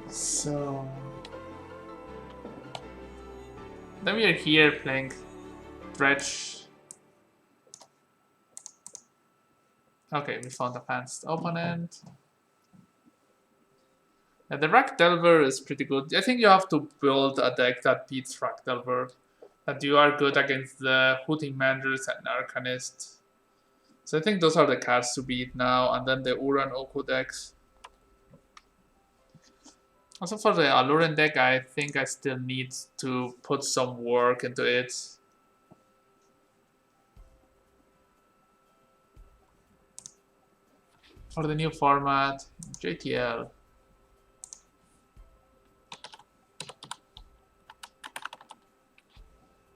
So then we are here playing Dredge. Okay, we found a fenced opponent. Yeah, the Rack Delver is pretty good. I think you have to build a deck that beats Rack Delver. That you are good against the Hooting Manders and Arcanist. So I think those are the cards to beat now, and then the Uran Oko decks. Also for the Aluren deck, I think I still need to put some work into it. For the new format, JTL.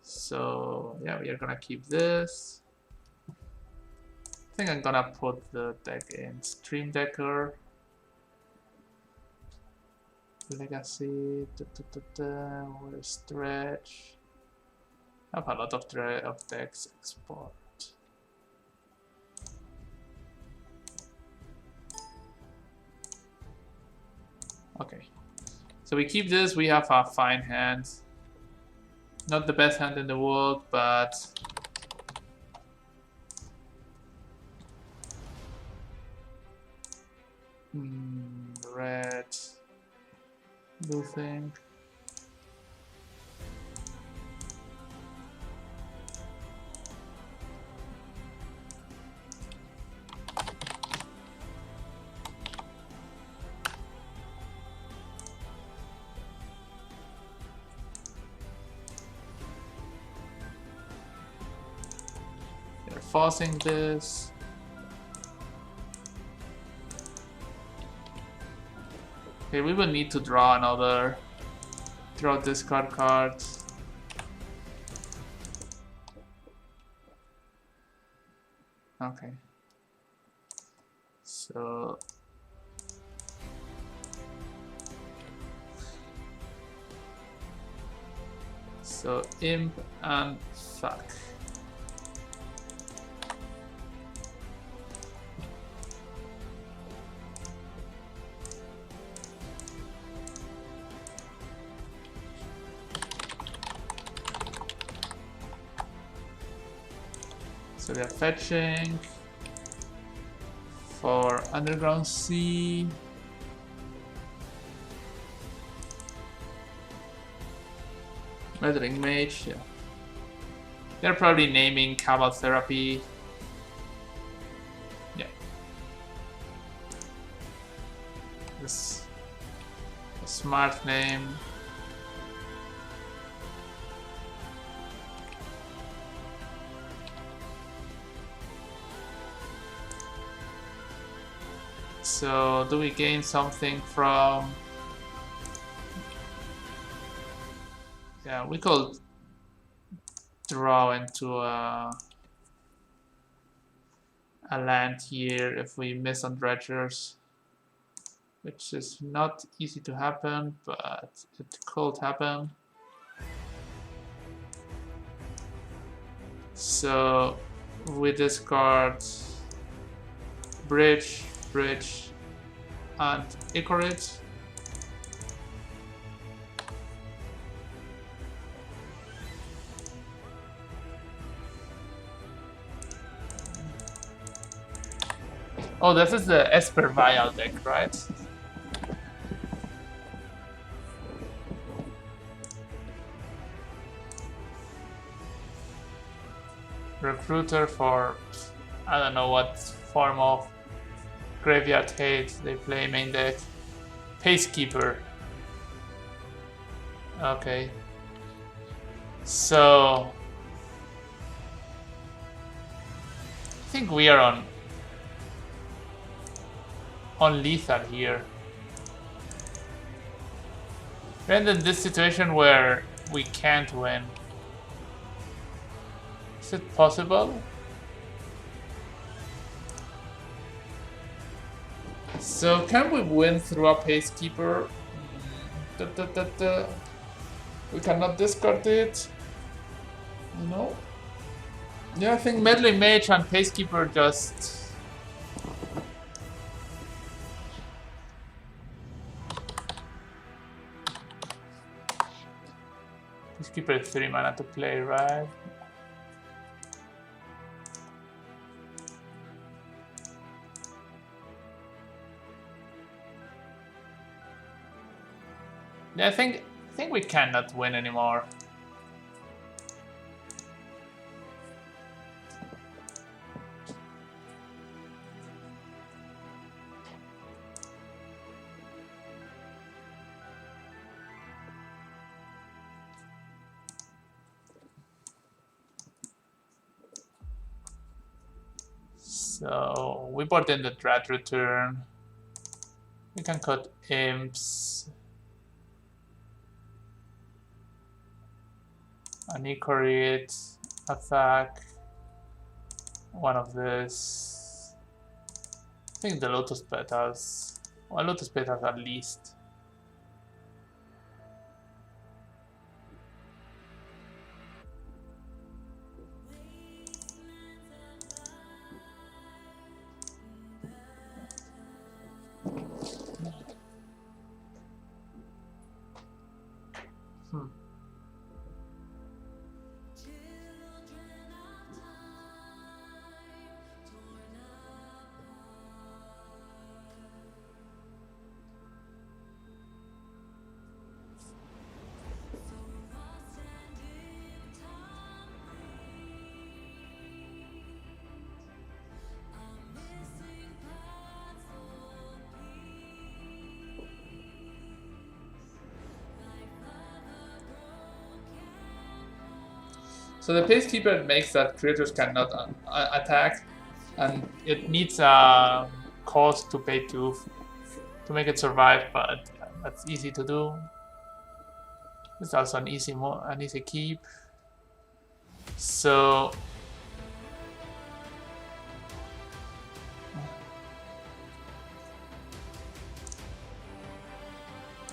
So yeah, we are gonna keep this. I think I'm gonna put the deck in Stream Decker. Legacy, where's Dredge? I have a lot of decks. Export. Okay, so we keep this. We have a fine hand. Not the best hand in the world, but red, blue thing. Forcing this. Okay, we will need to draw another. Draw discard cards. Okay. So imp and fuck. So we are fetching for Underground Sea. Weathering Mage, yeah. They're probably naming Cabal Therapy. Yeah. This a smart name. So do we gain something from... Yeah, we could draw into a land here if we miss on dredgers, which is not easy to happen, but it could happen. So we discard Bridge, and Icorit. Oh, this is the Esper Vial deck, right? Recruiter for, I don't know what form of Graveyard Hate they play main deck. Pacekeeper. Okay. So I think we are on lethal here. And in this situation where we can't win. Is it possible? So can we win through a Pacekeeper? We cannot discard it. No. Yeah, I think Meddling Mage and Pacekeeper just... Peacekeeper 3 mana to play, right? Yeah, I think we cannot win anymore. So we brought in the Dredge return. We can cut imps. Anicorate, attack. One of this. I think the Lotus Petals. Well, Lotus Petals at least. So the Peacekeeper makes that creatures cannot attack, and it needs a cost to pay 2 to make it survive, but that's easy to do. It's also an easy keep. So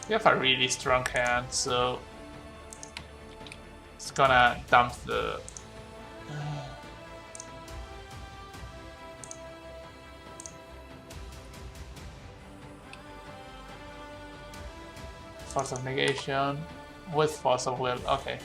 we have a really strong hand, so it's gonna dump the Force of Negation with Force of Will. Okay.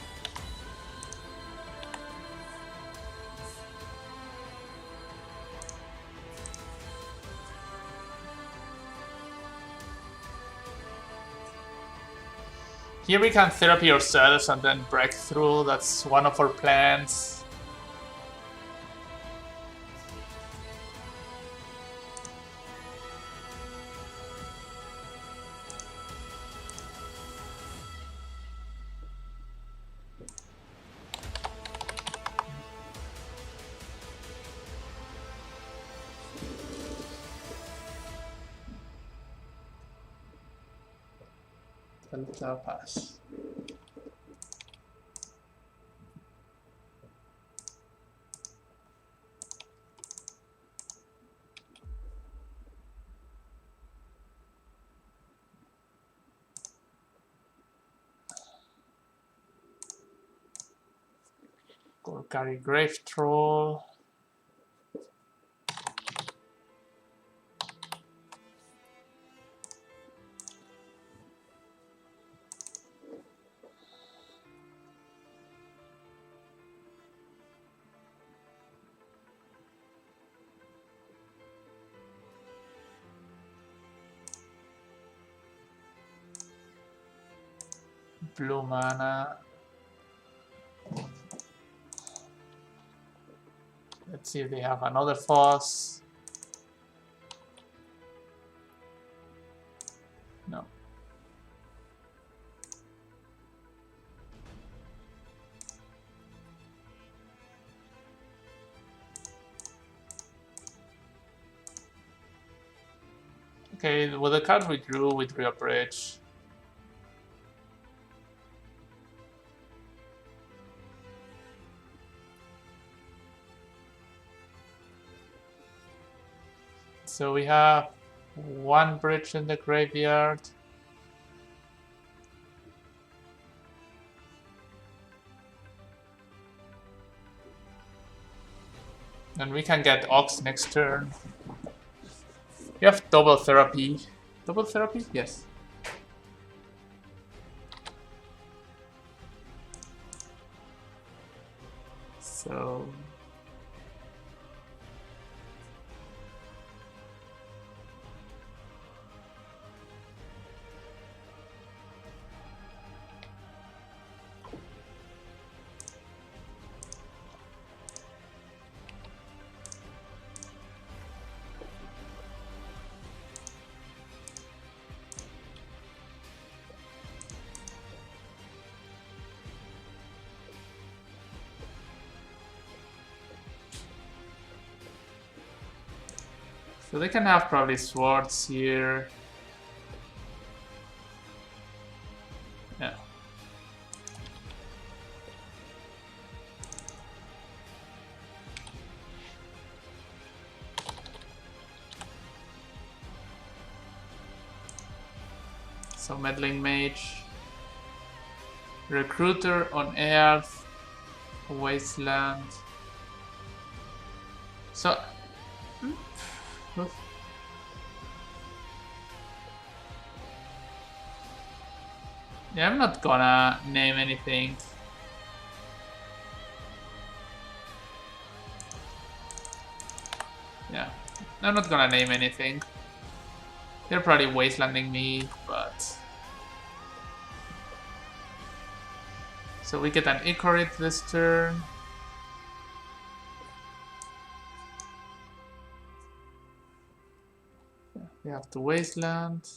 Here we can therapy ourselves and then break through. That's one of our plans. Pass. Golgari Grave Troll. Blue mana. Let's see if they have another Foss. No. Okay, with the card we drew a bridge. So we have one bridge in the graveyard. And we can get Ox next turn. We have double therapy. Double therapy? Yes. So they can have probably swords here. Yeah. So meddling mage. Recruiter on Earth. Wasteland. So yeah, I'm not gonna name anything. Yeah, I'm not gonna name anything. They're probably wastelanding me, but... So we get an Ichorid this turn. We have to wasteland.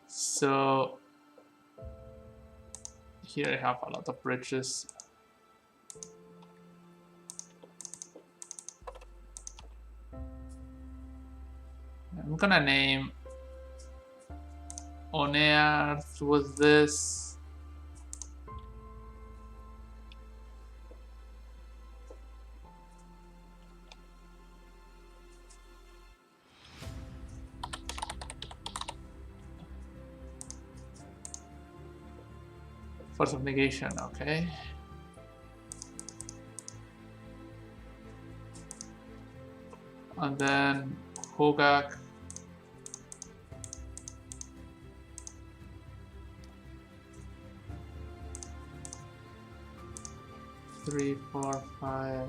So here I have a lot of bridges. I'm gonna name Onearth with this. Force of negation, okay. And then Hogak. Three, 4, 5.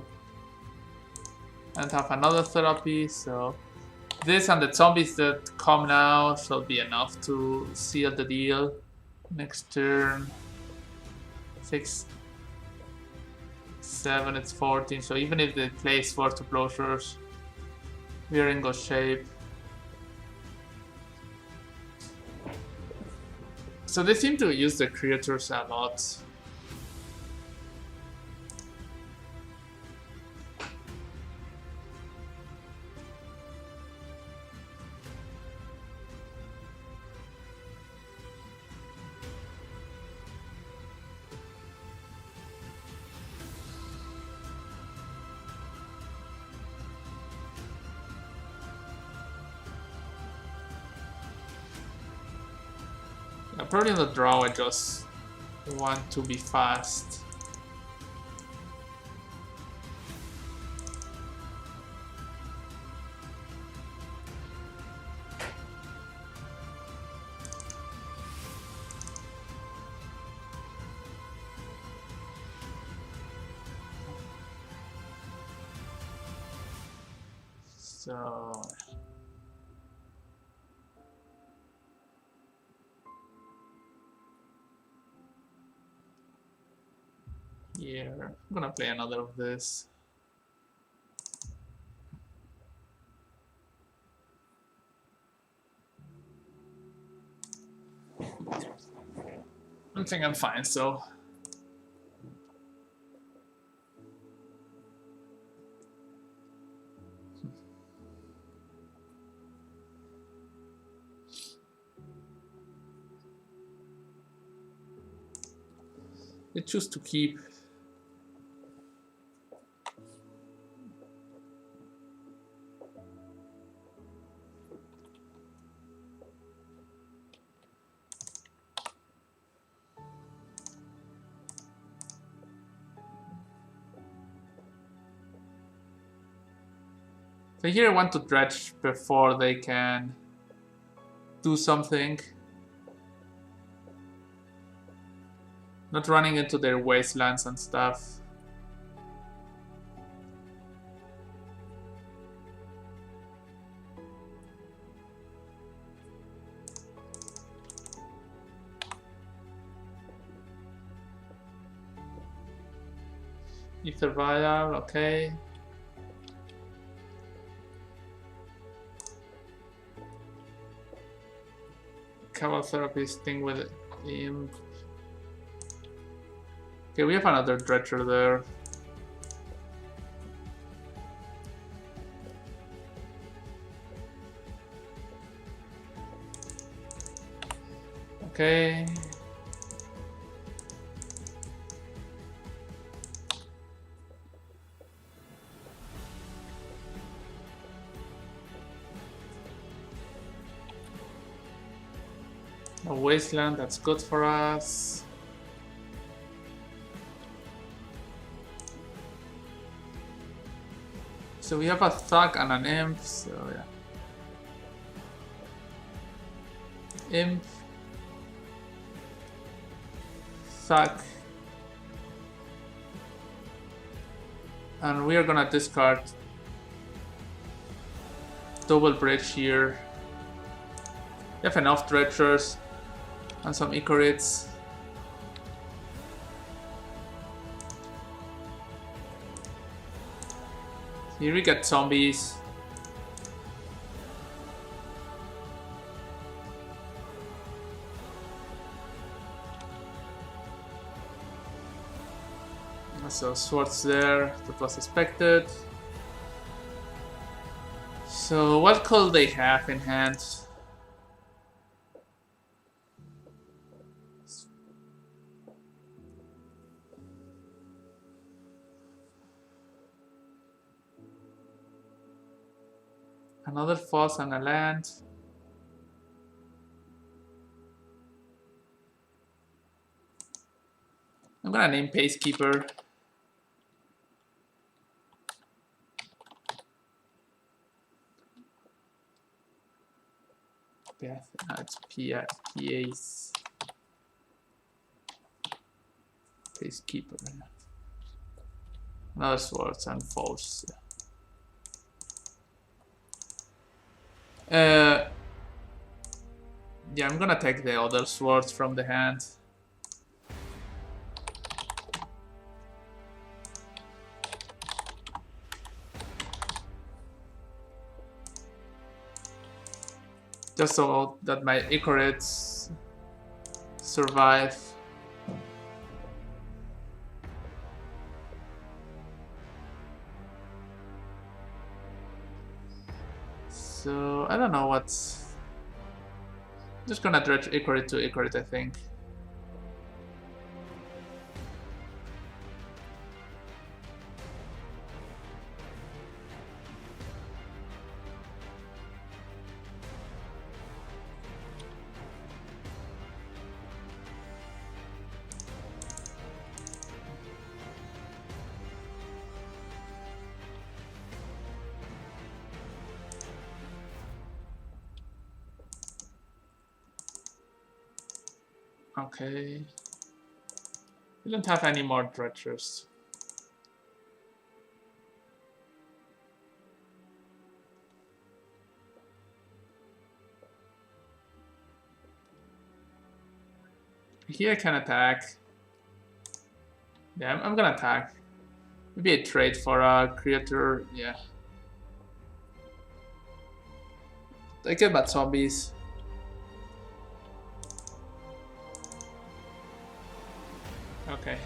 And have another therapy, so this and the zombies that come now shall be enough to seal the deal. Next turn. 6, 7, it's 14. So even if they place 4 to closures, we're in good shape. So they seem to use the creatures a lot. Probably on the draw, I just want to be fast. So here, I'm gonna play another of this. I think I'm fine, so they choose to keep. So here I want to dredge before they can do something. Not running into their wastelands and stuff. Ether vial, okay. Chemical therapist thing with him. Okay, we have another dredger there. Okay. A wasteland, that's good for us. So we have a thug and an imp, so yeah. Imp. Thug. And we are gonna discard double bridge here. We have enough dredgers and some Icorids. Here we get zombies. So swords there, that was expected. So what could they have in hand? Another foss and a land. I'm gonna name Pacekeeper. Yeah, it's PAs. Pacekeeper. Another swords and foes. Yeah, I'm gonna take the other swords from the hand. Just so that my Icorids survive. So I don't know what's. Just gonna dredge Icorid to Icorid, I think. Okay. We don't have any more dredgers. Here I can attack. Yeah, I'm gonna attack. Maybe a trade for a creature, yeah. I care about zombies. Okay.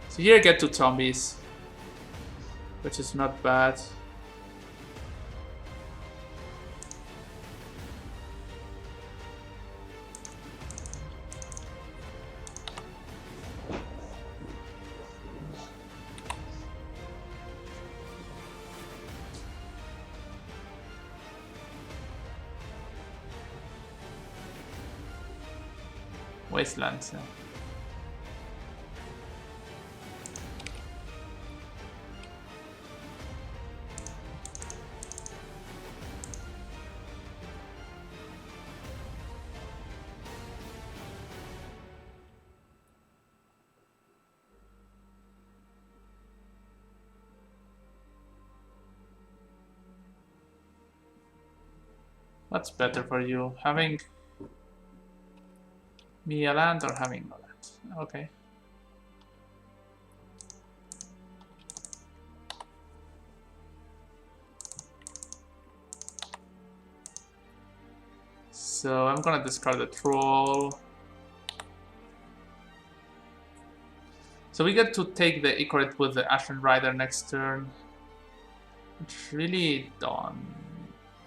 So here I get 2 zombies, which is not bad. Wastelands. Yeah. What's better for you? Having me a land or having no land? Okay. So I'm gonna discard the troll. So we get to take the Ichorid with the Ashen Rider next turn. Which really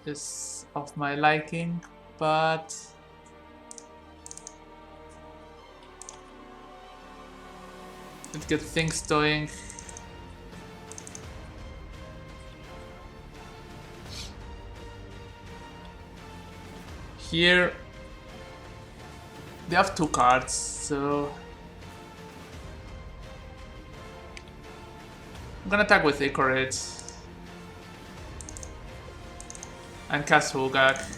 is of my liking, but it gets things going. Here they have 2 cards, so I'm gonna attack with Ichorid and cast Hogak.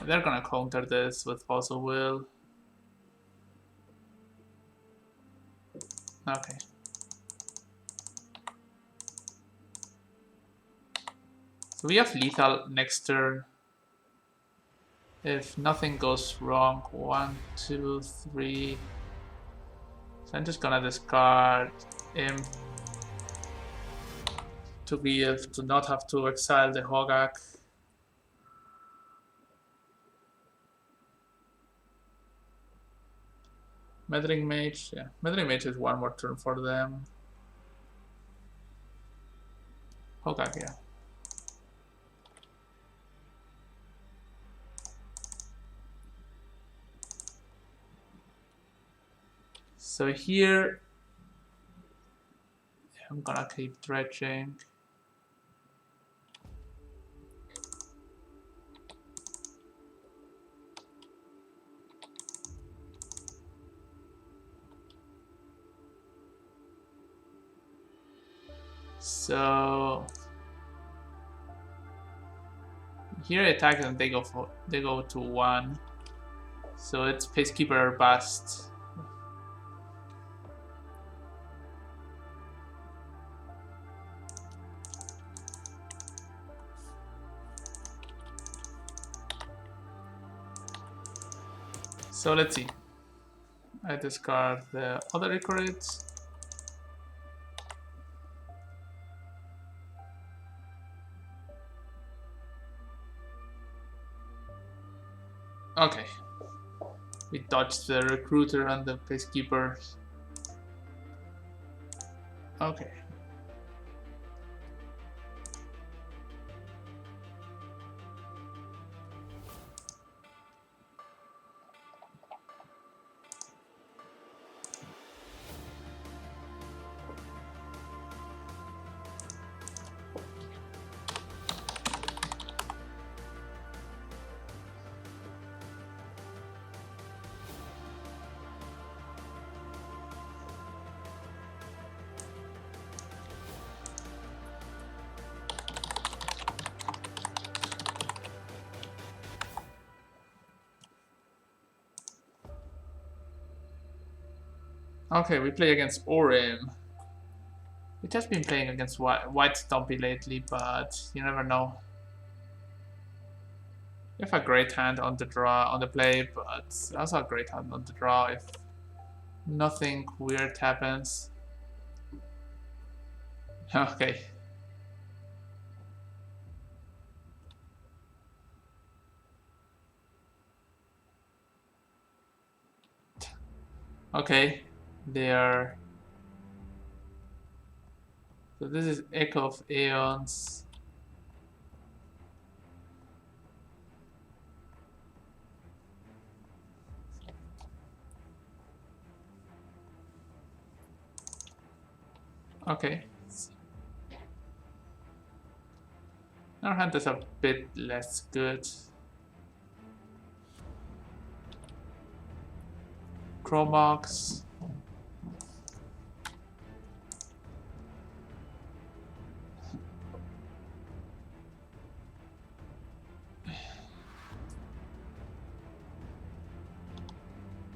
They're gonna counter this with Force of Will. Okay. So we have lethal next turn. If nothing goes wrong, 1, 2, 3. So I'm just gonna discard him to not have to exile the Hogak. Meddling Mage, yeah. Meddling Mage is 1 more turn for them. Hogak, yeah. So here, I'm gonna keep dredging. So here I attack and they go to 1. So it's Pacekeeper or bust. So let's see. I discard the other Ichorids. Okay. We dodged the Recruiter and the Pacekeeper. Okay. Okay, we play against Orim. We've just been playing against White Stompy lately, but you never know. We have a great hand on the draw, on the play, but also a great hand on the draw if nothing weird happens. Okay. Okay, they are. So this is Echo of Aeons. Okay. Our hand is a bit less good. Chromox.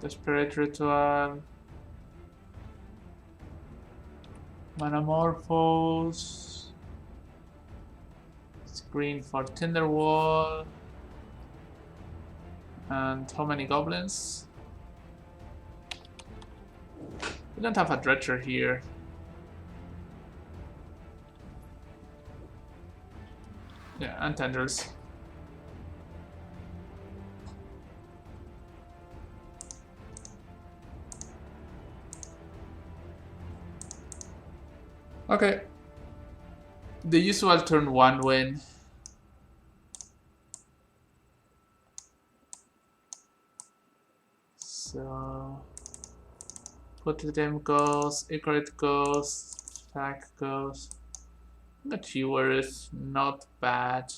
Desperate Ritual. Manamorphose. Screen for Tinderwall. And how many goblins? We don't have a Dredger here. Yeah, and tenders. Okay. The usual turn 1 win. So put them goes, Icarid goes, Stack goes. The Chewer is not bad.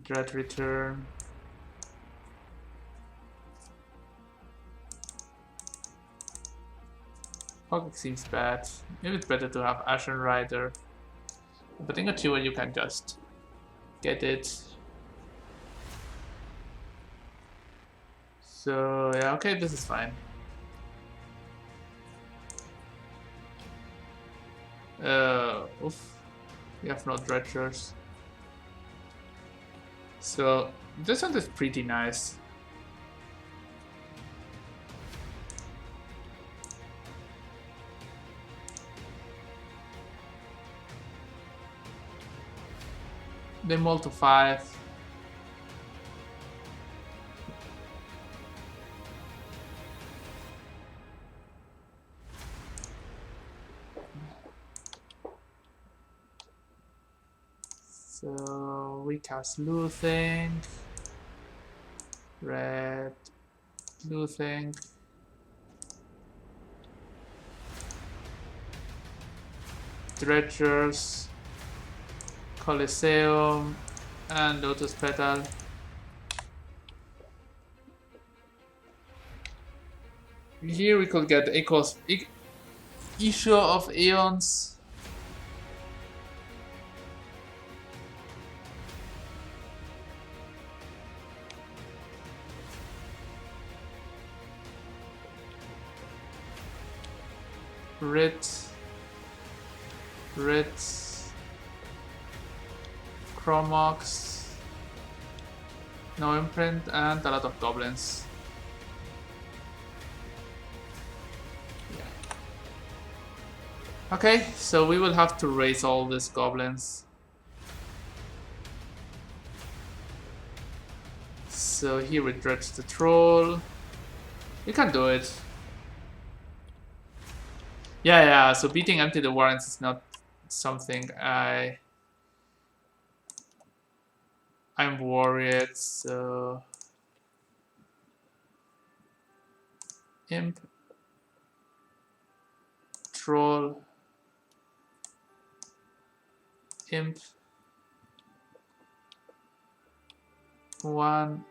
Dread Return. Fog seems bad. Maybe it's better to have Ashen Rider. But in a Chewer you can just get it. So yeah, okay, this is fine. Oof. We have no Dredgers. So this one is pretty nice. They mull to 5. So we cast Looting. Red. Looting. Dredgers. Coliseum. And Lotus Petal. Here we could get Issue of Aeons. Rit, Chromox, no imprint, and a lot of goblins. Yeah. Okay, so we will have to raise all these goblins. So here we dredge the troll. We can do it. Yeah, so beating Empty the Warrens is not something I'm worried, so Imp, Troll, Imp, 1,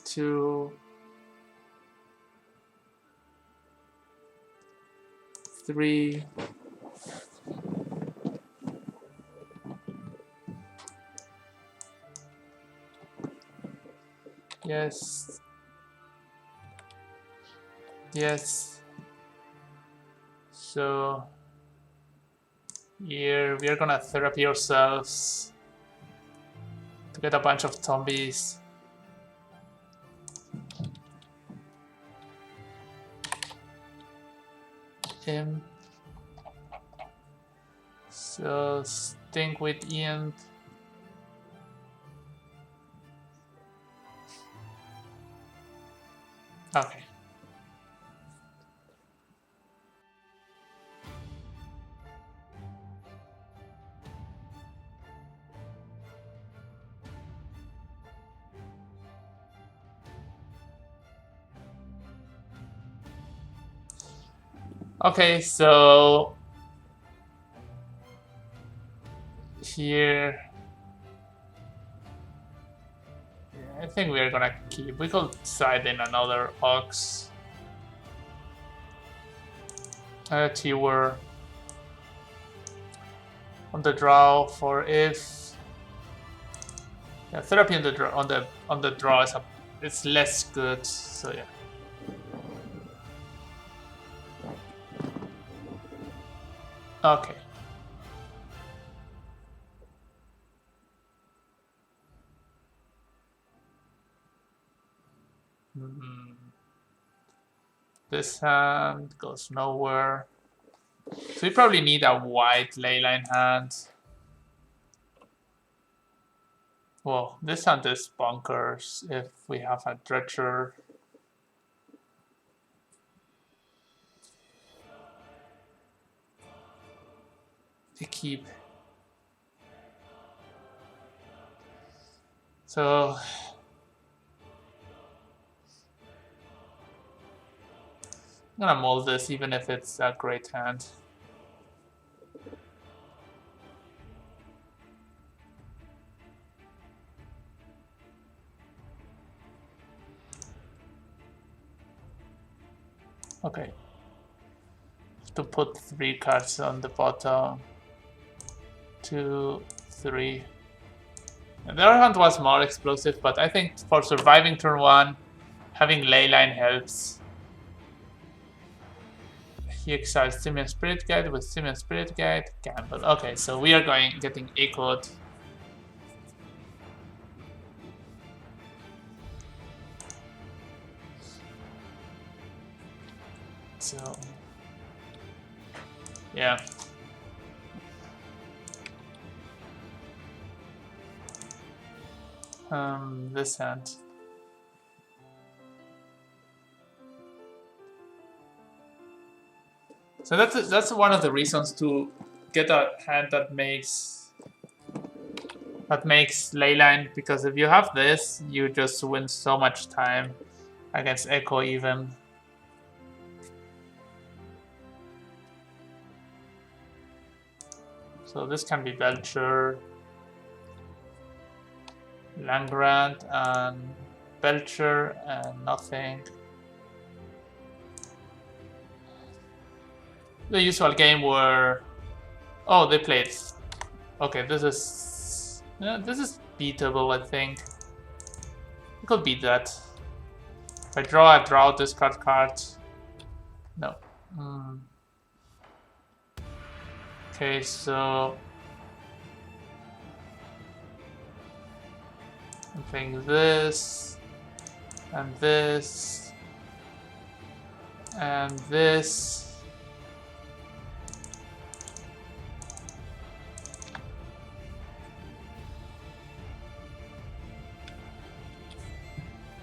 2, 3. Yes. Yes. So here we are gonna therapy ourselves to get a bunch of zombies. Him. So stink with Imp. Okay. Okay, so here I think we're gonna keep. We could side in another Ox. T-were on the draw for if Yeah, therapy on the draw is it's less good. So yeah. Okay. This hand goes nowhere. So we probably need a white leyline hand. Well, this hand is bonkers if we have a Dredger. They keep. So I'm gonna mold this even if it's a great hand. Okay. To put 3 cards on the bottom. 2, 3. And the other hand was more explosive, but I think for surviving turn 1, having leyline helps. He exiles Simian Spirit Guide with Simian Spirit Guide, gamble. Okay, so we are getting echoed. So yeah. This hand. So that's one of the reasons to get a hand that makes leyline, because if you have this, you just win so much time against Echo even. So this can be Belcher, Langrand, and Belcher, and nothing. The usual game where, oh, they played. Okay, this is beatable. I think I could beat that. If I draw, discard card. No. Okay, so I'm playing this, and this, and this.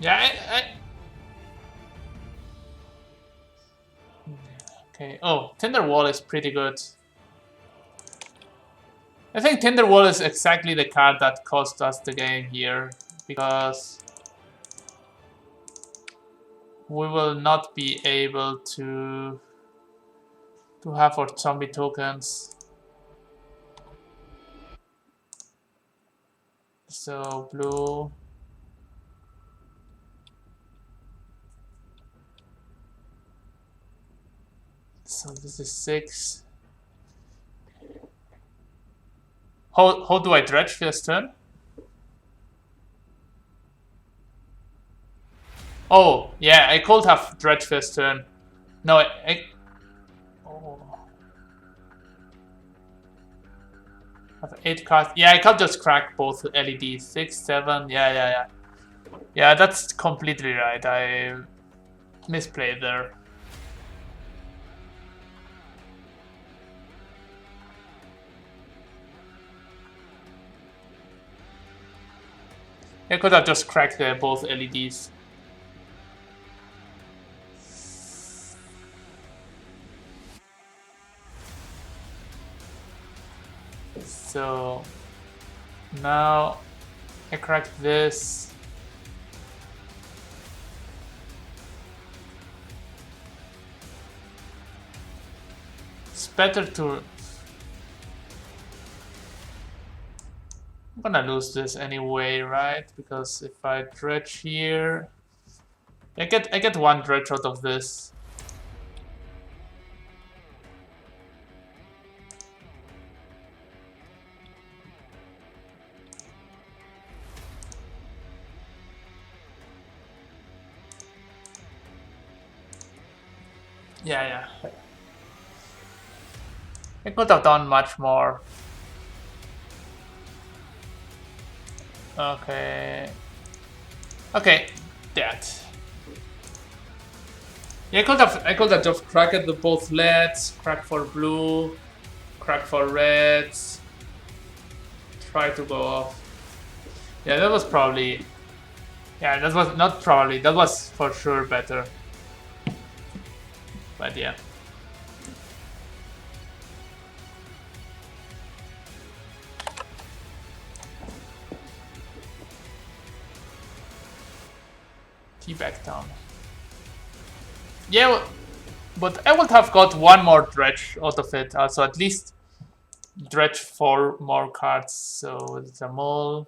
Yeah, okay. Oh, Tinderwall is pretty good. I think Tinderwall is exactly the card that cost us the game here, because we will not be able to have our zombie tokens. So blue. So this is 6. How do I dredge first turn? Oh, yeah, I could have dredge first turn. No, oh. I have 8 cards. Yeah, I can't just crack both LEDs. 6, 7. Yeah. Yeah, that's completely right. I misplayed there. I could have just cracked both LEDs. So now I cracked this. It's better to... I'm gonna lose this anyway, right? Because if I dredge here, I get 1 dredge out of this. Yeah. I could have done much more. Okay. Okay, that. Yeah, I could have just cracked the both leads, crack for blue, crack for reds, try to go off. Yeah, that was probably. Yeah, that was not probably. That was for sure better. But yeah. Tea back down. Yeah, but I would have got one more dredge out of it. Also, at least dredge 4 more cards. So it's a mole.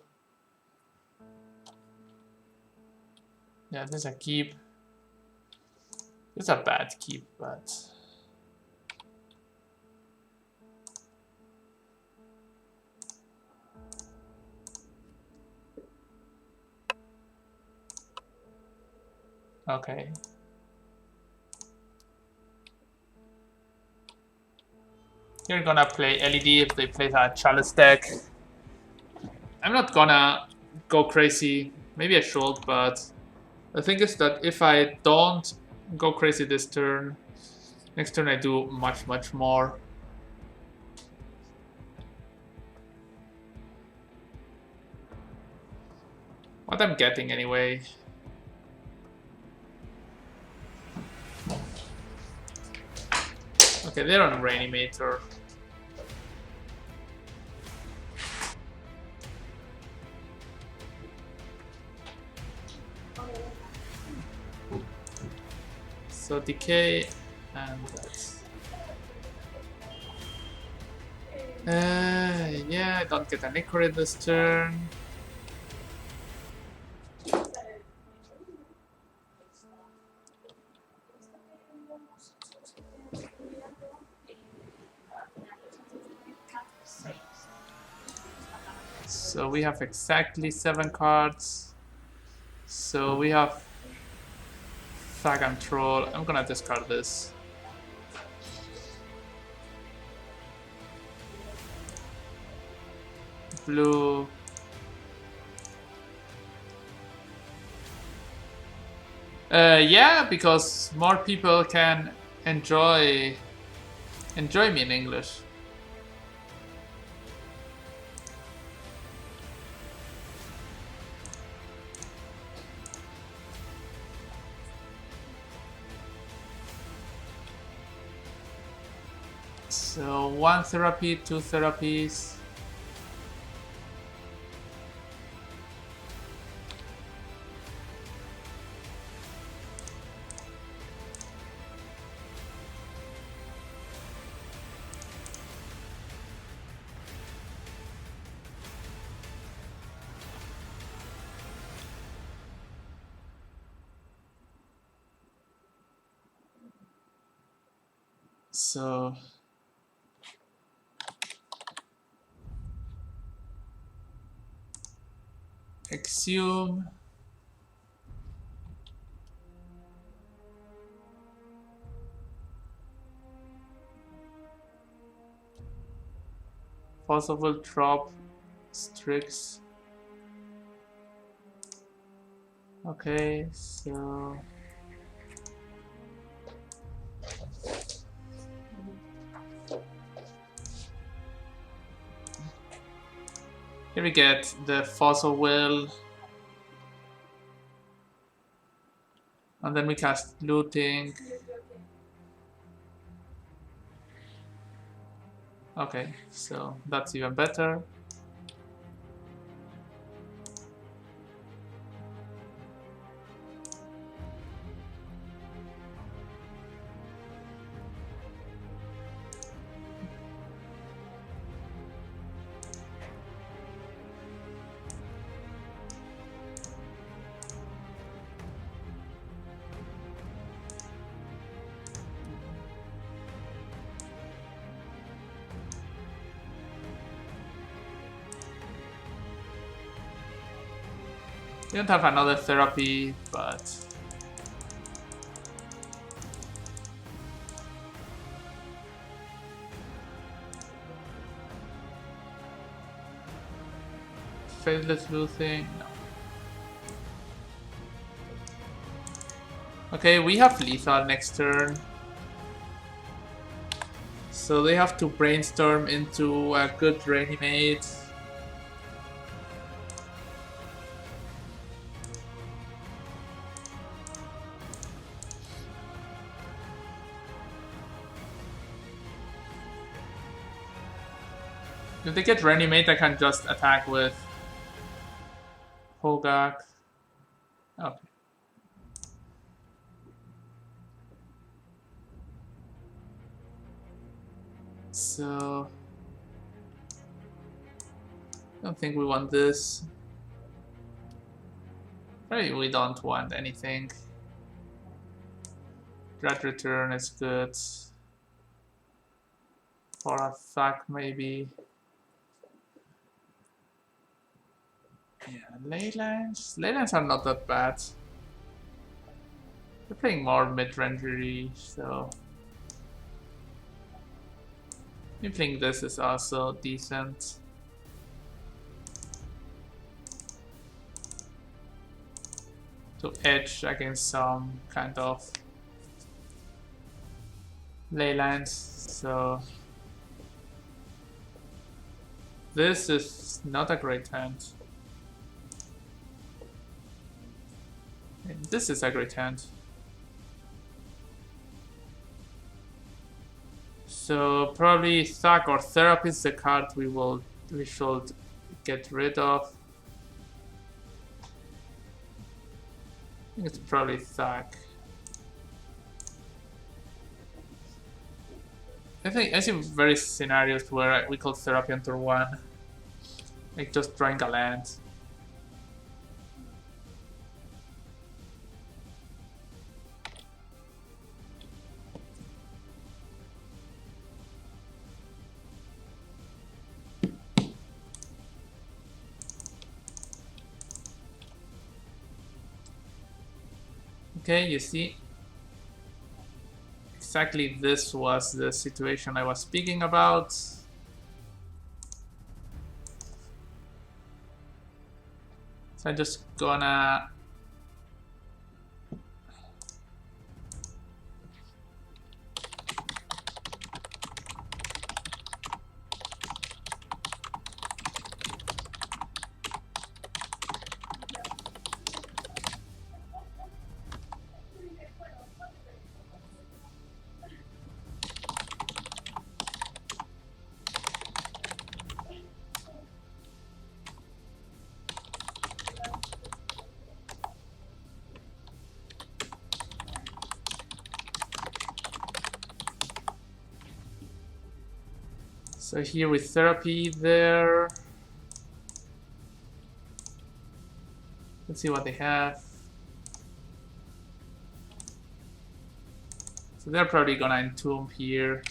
Yeah, this is a keep. It's a bad keep, but. Okay. You're gonna play LED if they play a chalice deck. I'm not gonna go crazy. Maybe I should, but the thing is that if I don't go crazy this turn, next turn I do much more. What I'm getting anyway. Okay, they're on Reanimator. So decay and that's. Yeah, I don't get an Ichorid this turn. So we have exactly 7 cards. So we have Fag and Troll. I'm gonna discard this. Blue. Yeah, because more people can enjoy me in English. So 1 therapy, 2 therapies. So Exhume. Possible drop Strix. Okay, so here we get the Fossil Will. And then we cast Looting. Okay, so that's even better. We don't have another therapy, but Faithless Looting? No. Okay, we have Lethal next turn. So they have to brainstorm into a good Reanimate. If they get Reanimate, I can just attack with Hogak. Okay. So I don't think we want this. Maybe we don't want anything. Dread Return is good. For a fact, maybe. Yeah, Leylands. Leylands are not that bad. They're playing more mid-rangery, so I think this is also decent. To edge against some kind of Leylands, so this is not a great hand. And this is a great hand. So probably Thug or Therapy is the card we should get rid of. I think it's probably Thug. I see various scenarios where we call Therapy on turn 1. Like just drawing a land. Okay, you see, exactly this was the situation I was speaking about. So I'm just gonna so here with Therapy there. Let's see what they have. So they're probably gonna Entomb here.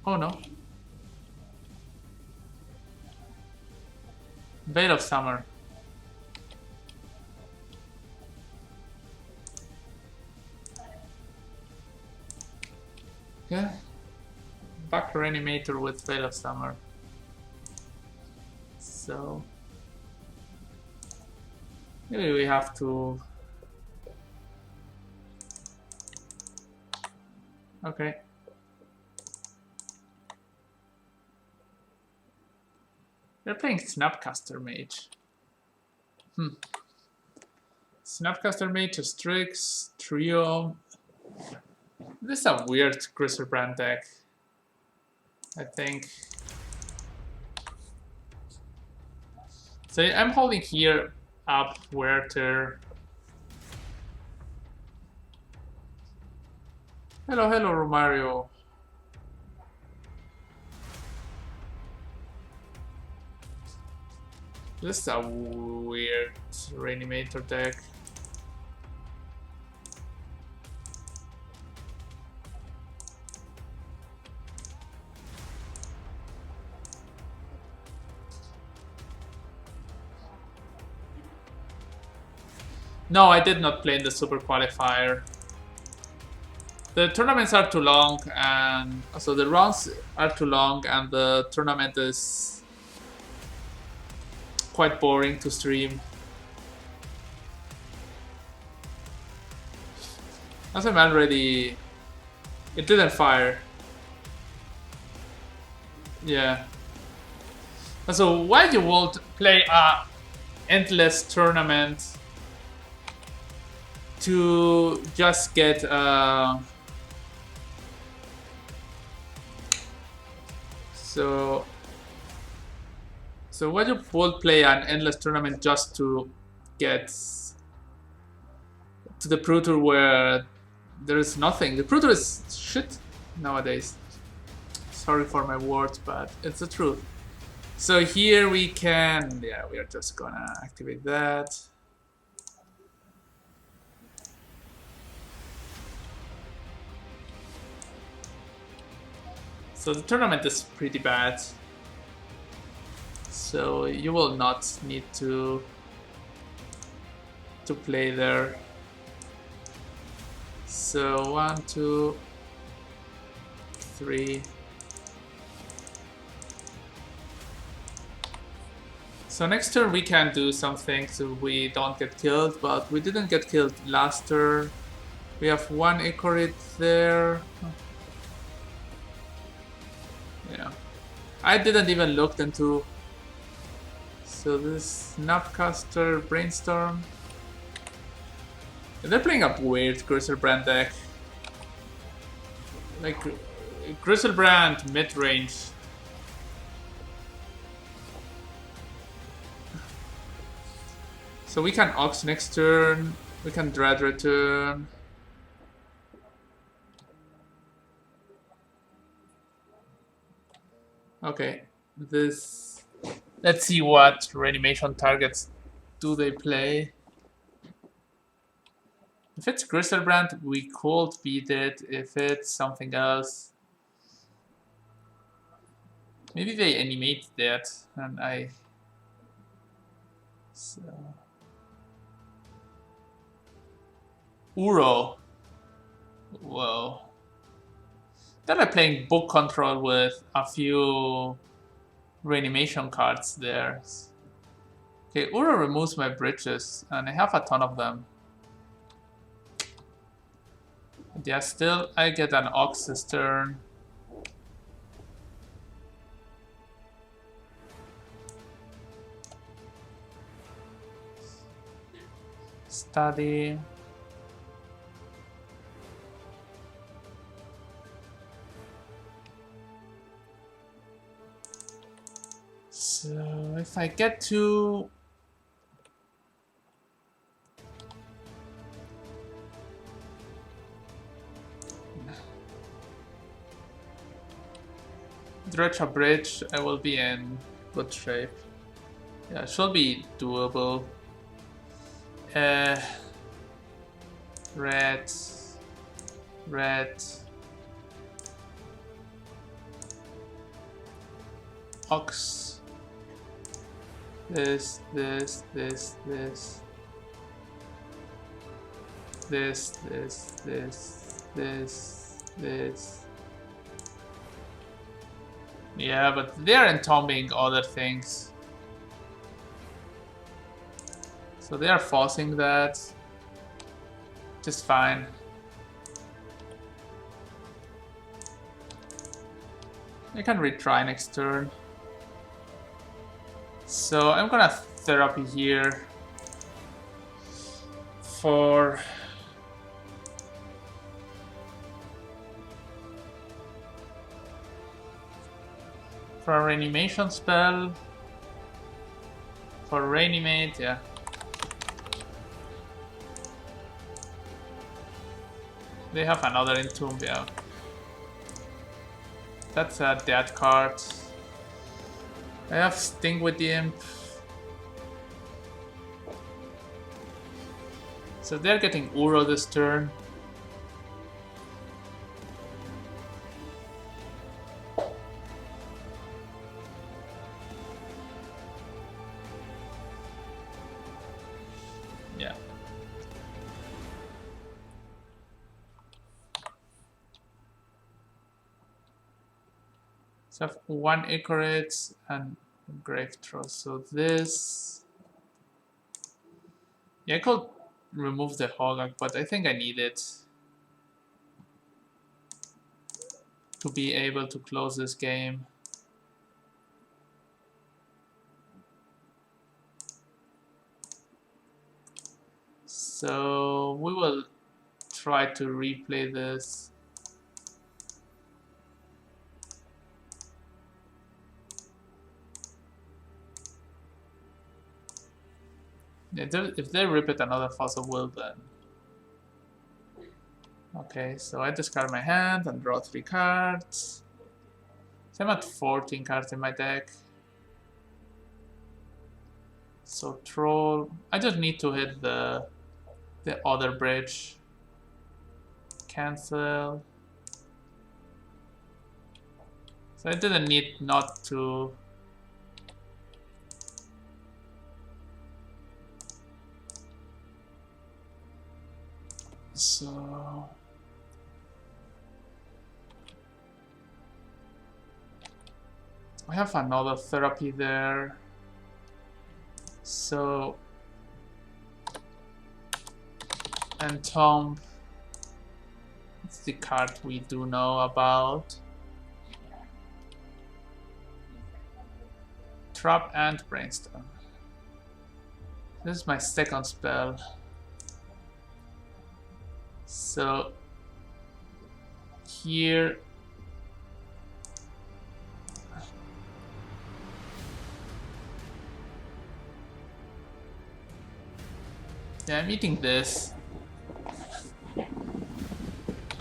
Oh no. Veil of Summer. Yeah. Back Reanimator with Veil of Summer. So maybe we have to. Okay. They're playing Snapcaster Mage. Snapcaster Mage, Strix, Trio. This is a weird Griselbrand deck, I think. So I'm holding here up Werther. Hello, Romario. This is a weird Reanimator deck. No, I did not play in the Super Qualifier. The tournaments are too long, and so the rounds are too long, and the tournament is quite boring to stream. As I'm already, it didn't fire. Yeah. So why you would play a endless tournament to just get so why you would play an endless tournament just to get to the Pro Tour where there is nothing. The Pro Tour is shit nowadays. Sorry for my words, but it's the truth. So here we can, yeah, we are just gonna activate that. So the tournament is pretty bad. So you will not need to play there. So 1, 2, 3. So next turn we can do something so we don't get killed, but we didn't get killed last turn. We have 1 Icorid there. Yeah. I didn't even look into. So this Snapcaster Brainstorm. They're playing a weird Griselbrand deck. Like Griselbrand mid-range. So we can Ox next turn. We can Dredge return. Okay, this. Let's see what reanimation targets do they play. If it's Griselbrand, we could beat it. If it's something else, maybe they animate that, and I. So. Uro. Whoa. Then I'm playing book control with a few reanimation cards there. Okay, Uro removes my bridges, and I have a ton of them. But yeah, still I get an Ox this turn. Study. So if I get to dredge a bridge, I will be in good shape. Yeah, it should be doable. Red. Ox. This. Yeah, but they're entombing other things. So they are forcing that. Just fine. I can retry next turn. So I'm gonna therapy here for a reanimation spell. For reanimate, yeah. They have another entomb, yeah. That's a dead card. I have Sting with the Imp. So they're getting Uro this turn. Yeah. So I have one Icarus and Grave Troll. So this... Yeah, I could remove the Hogak, but I think I need it to be able to close this game. So we will try to replay this. If they rip it another Fossil Will, then... Okay, so I discard my hand and draw 3 cards. So I'm at 14 cards in my deck. So Troll... I just need to hit the other bridge. Cancel. So I didn't need not to... So... I have another therapy there. So... And Tomb. It's the card we do know about. Trap and Brainstorm. This is my second spell. So... Here... Yeah, I'm eating this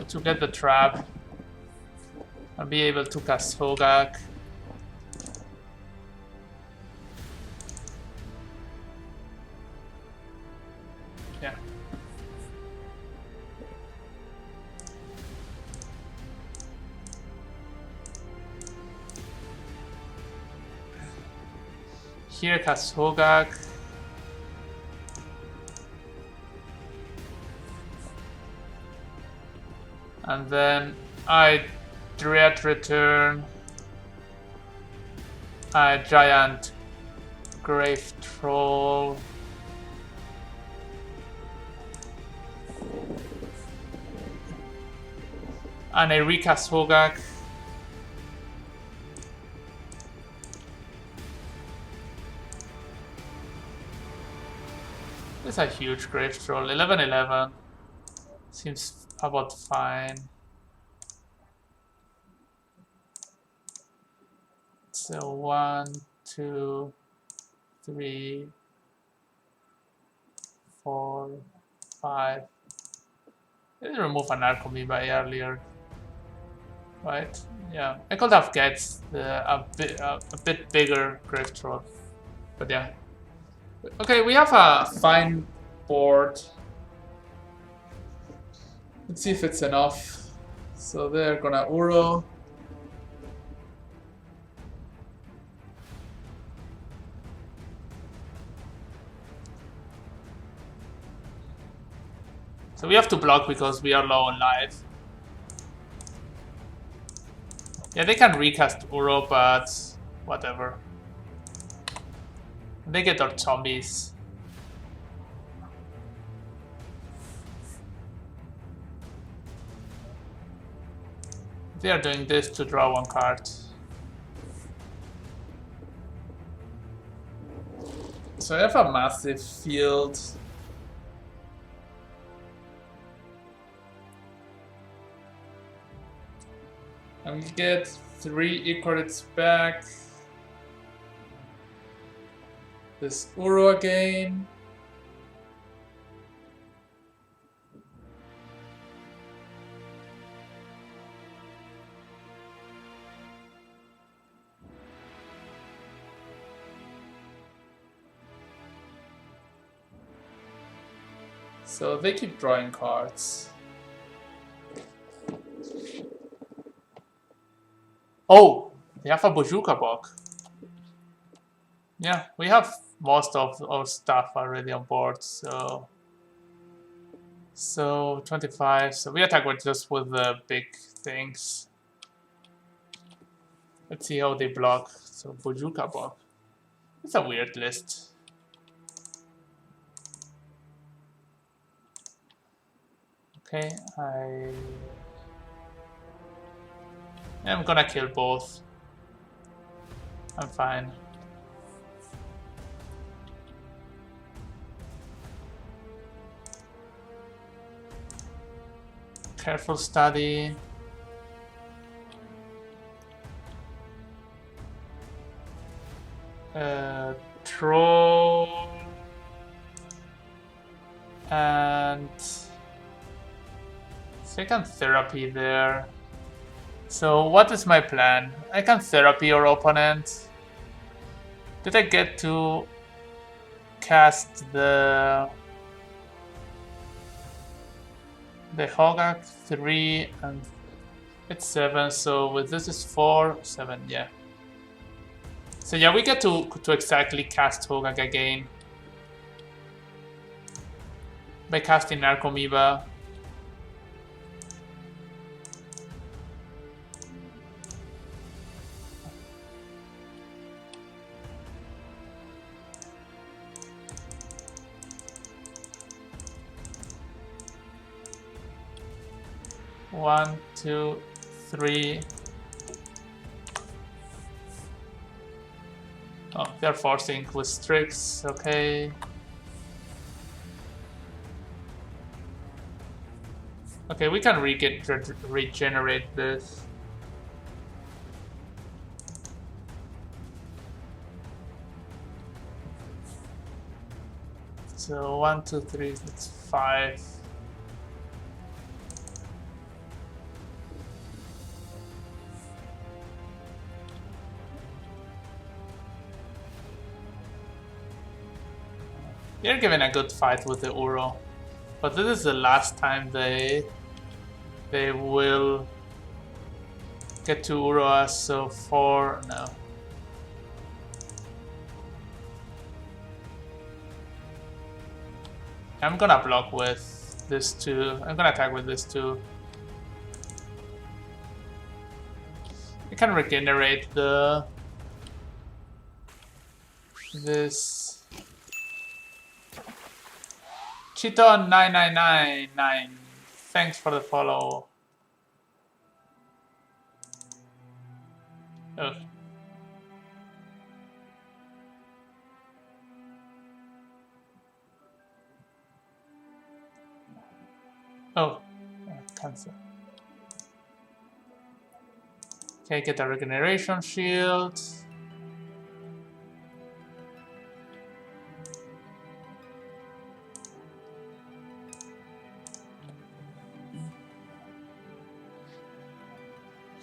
to get the trap. I'll be able to cast Hogak. Yeah. Here cast Hogak. And then I Dredge return. I Giant Grave Troll. And I recast Hogak. This is a huge Grave Troll. 11/11. Seems about fine. So 1, 2, 3, 4, 5. I didn't remove an Alchemy by earlier, right? Yeah, I could have get a bit bigger Grave Troll, but yeah. Okay, we have a fine board. Let's see if it's enough. So they're gonna Uro. So we have to block because we are low on life. Yeah, they can recast Uro, but whatever. They get our zombies. They are doing this to draw 1 card. So I have a massive field. And we get 3 Icarus back. This Uro again. So they keep drawing cards. Oh, they have a Bojuka book. Yeah, we have most of our stuff already on board, so 25. So we attack with just with the big things. Let's see how they block. So Bojuka block. It's a weird list. Okay, I'm gonna kill both. I'm fine. Careful study. Troll. And second therapy there. So what is my plan? I can therapy your opponent. Did I get to cast the Hogak 3 and it's 7, so with this is 4, 7, yeah. So yeah, we get to exactly cast Hogak again by casting Narcomoeba. One, two, three. Oh, they're forcing with Strix, okay. Okay, we can regenerate this. So 1, 2, 3, that's 5. They're giving a good fight with the Uro, but this is the last time they will get to Uro us. So 4, no. I'm gonna block with this 2. I'm gonna attack with this 2. I can regenerate this. Cheeton9999. Thanks for the follow. Oh. Oh, cancel. Okay, get a regeneration shield.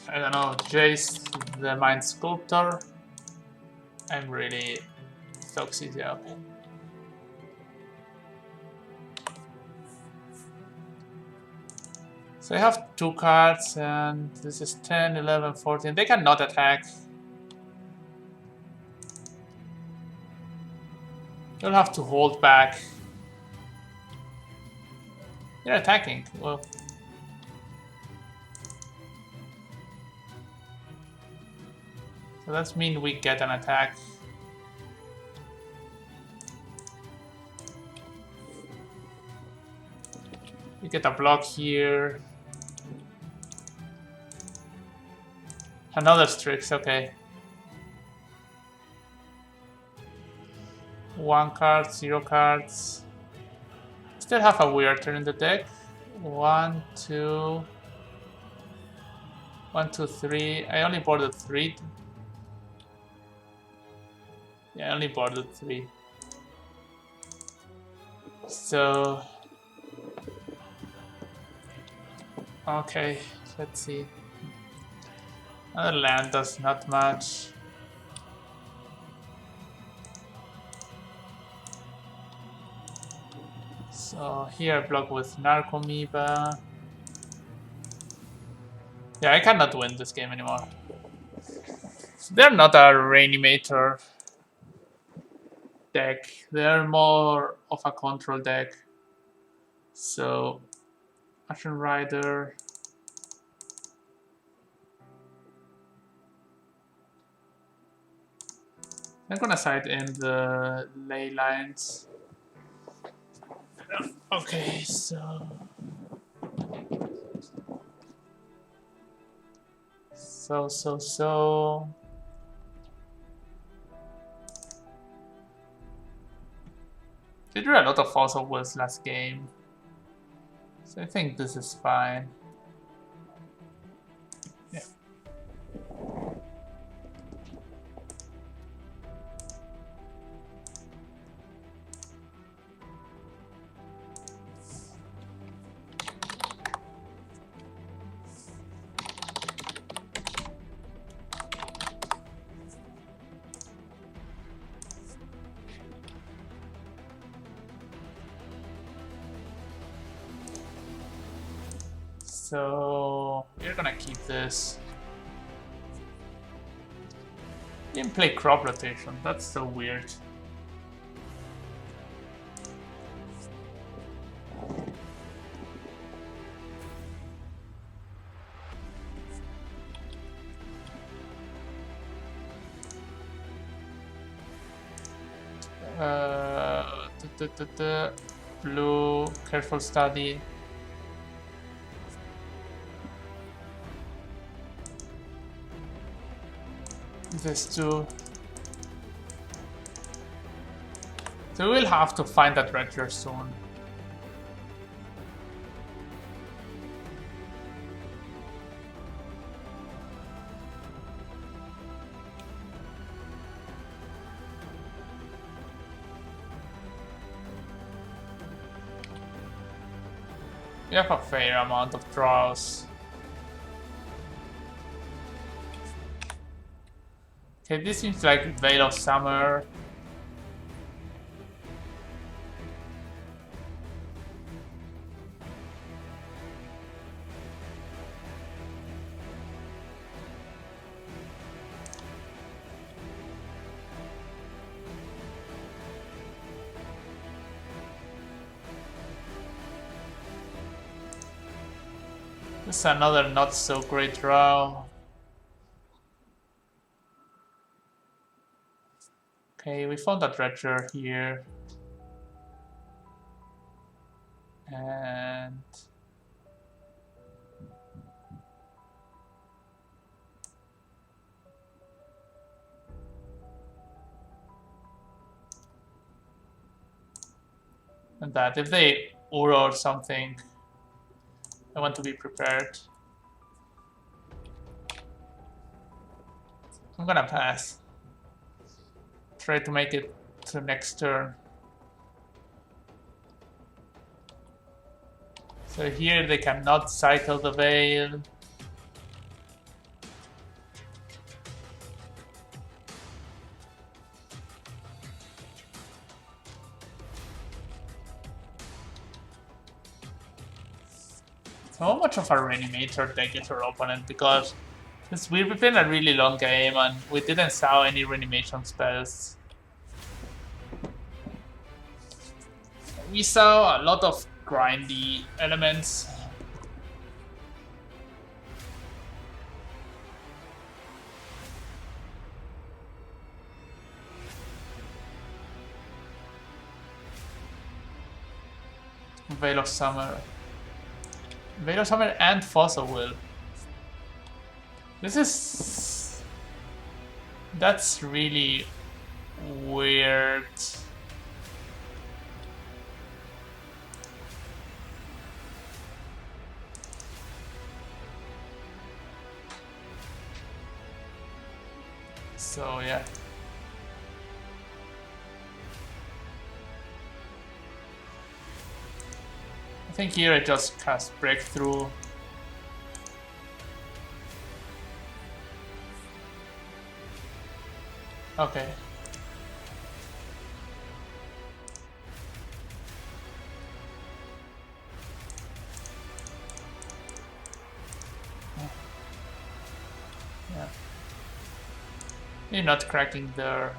I don't know, Jace, the Mind Sculptor. I'm really toxic, yeah, okay. So I have 2 cards, and this is 10, 11, 14. They cannot attack. You'll have to hold back. They're attacking. Well, so that means we get an attack. We get a block here. Another Strix, okay. 1 card, 0 cards. Still have a weird turn in the deck. 1, 2. 1, 2, 3. I only boarded 3. Yeah, I only boarded 3. So okay, let's see. Another land does not much. So here I block with Narcomoeba. Yeah, I cannot win this game anymore. So they're not a Reanimator deck. They're more of a control deck. So Ashen Rider. I'm gonna side in the ley lines. Okay, so they drew a lot of fossil woods last game, so I think this is fine. Yeah. So we're gonna keep this. Didn't play crop rotation. That's so weird. Blue, careful study. This too. So we'll have to find that Dredger soon. We have a fair amount of draws. Okay, this seems like Veil of Summer. This is another not so great draw. Okay, we found a Dredger here. And that if they aura or something, I want to be prepared. I'm gonna pass. Try to make it to next turn. So here they cannot cycle the Veil. How much of a reanimator they get our opponent, because we've been playing a really long game and we didn't saw any reanimation spells. We saw a lot of grindy elements. Veil of Summer. Veil of Summer and Fossil Will. That's really weird. So yeah. I think here I just cast Breakthrough. Okay. Yeah. You're not cracking there.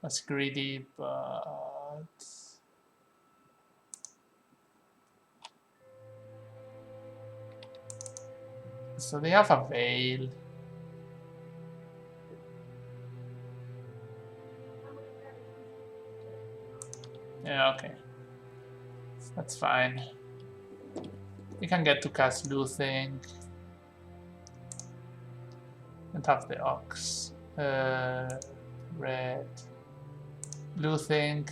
That's greedy, but so they have a Veil. That's fine. We can get to cast looting. And have the ox. Red. Looting.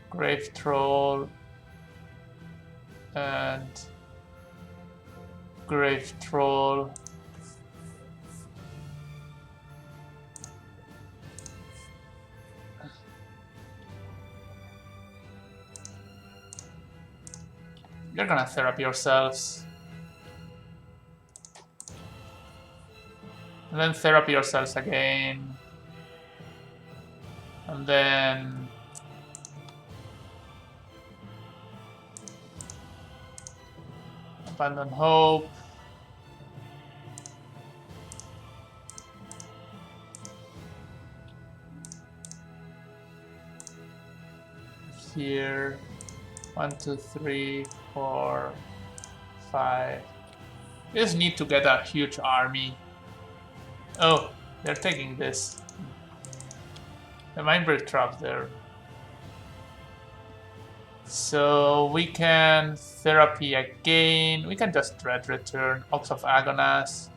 Grave Troll. And Grave Troll. You're gonna therapy yourselves. And then therapy yourselves again. And then abandon hope. Here. 1, 2, 3, 4, 5. We just need to get a huge army. Oh, they're taking this. The Mindbreak trap there. So we can therapy again. We can just Dredge return. Ox of Agonas.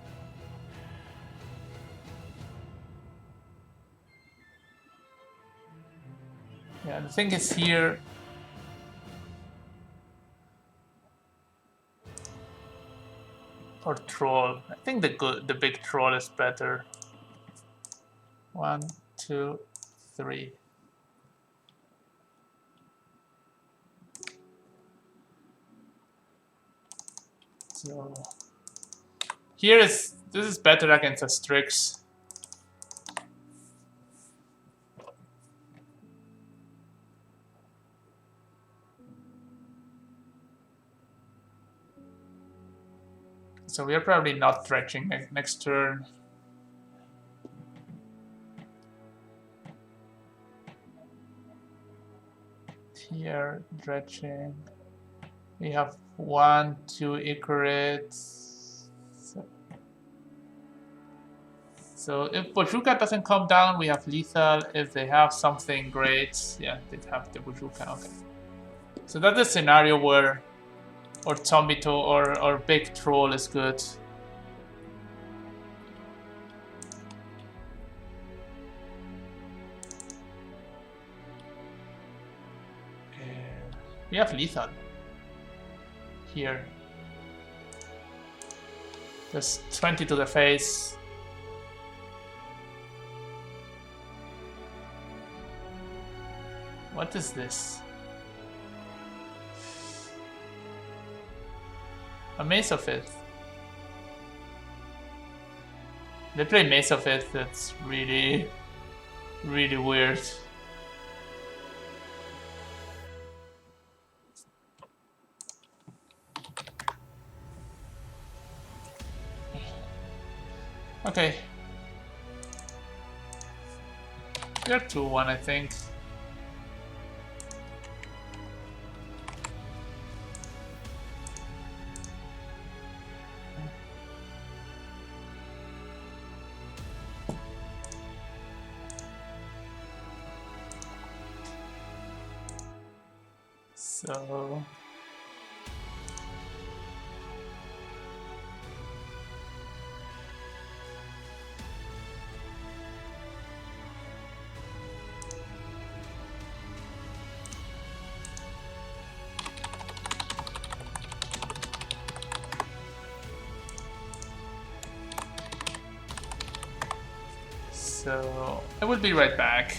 Yeah, the thing is here. Or troll. I think the big troll is better. 1, 2, 3. So this is better against a Strix. So we are probably not dredging next turn. Here, dredging. We have 1, 2 Icarids. So if Bojuka doesn't come down, we have lethal. If they have something great, yeah, they have the Bojuka. Okay. So that's a scenario where or Zombito or Big Troll is good. We have lethal here. Just 20 to the face. What is this? A Mace of It. They play Mace of It, that's really, really weird. Okay. They're 2-1, I think. So I will be right back.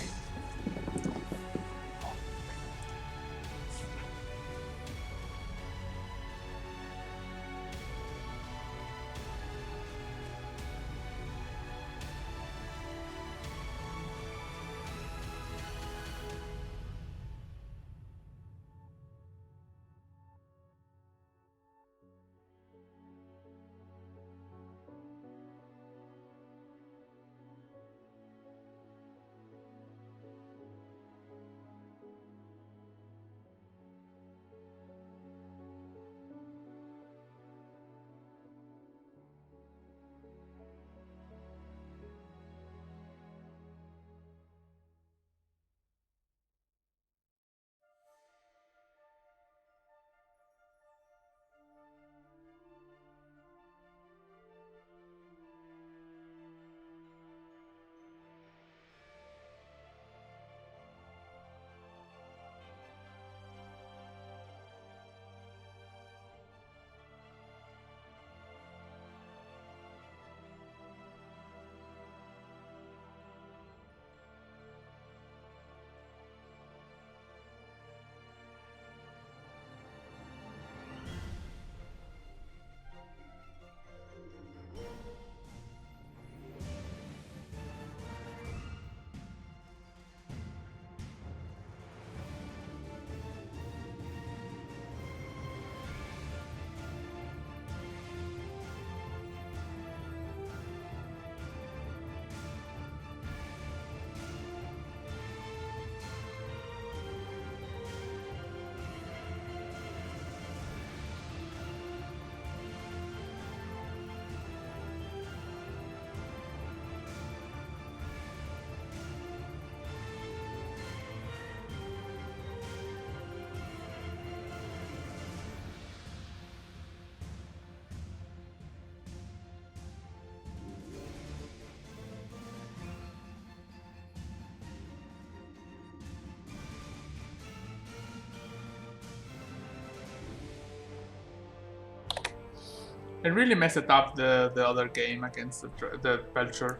It really messed up the other game against the Belcher.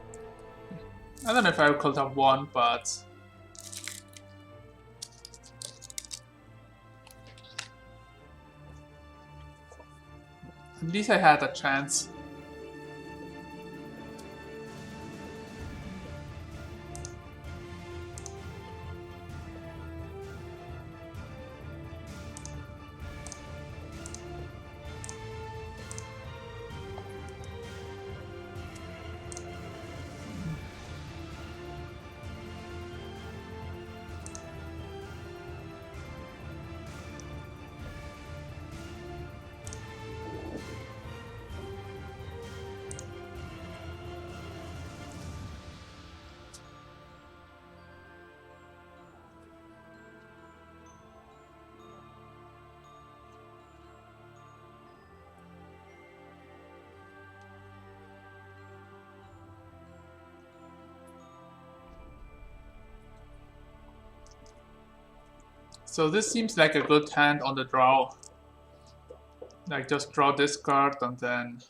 I don't know if I could have won, but at least I had a chance. So this seems like a good hand on the draw. Like just draw this card and then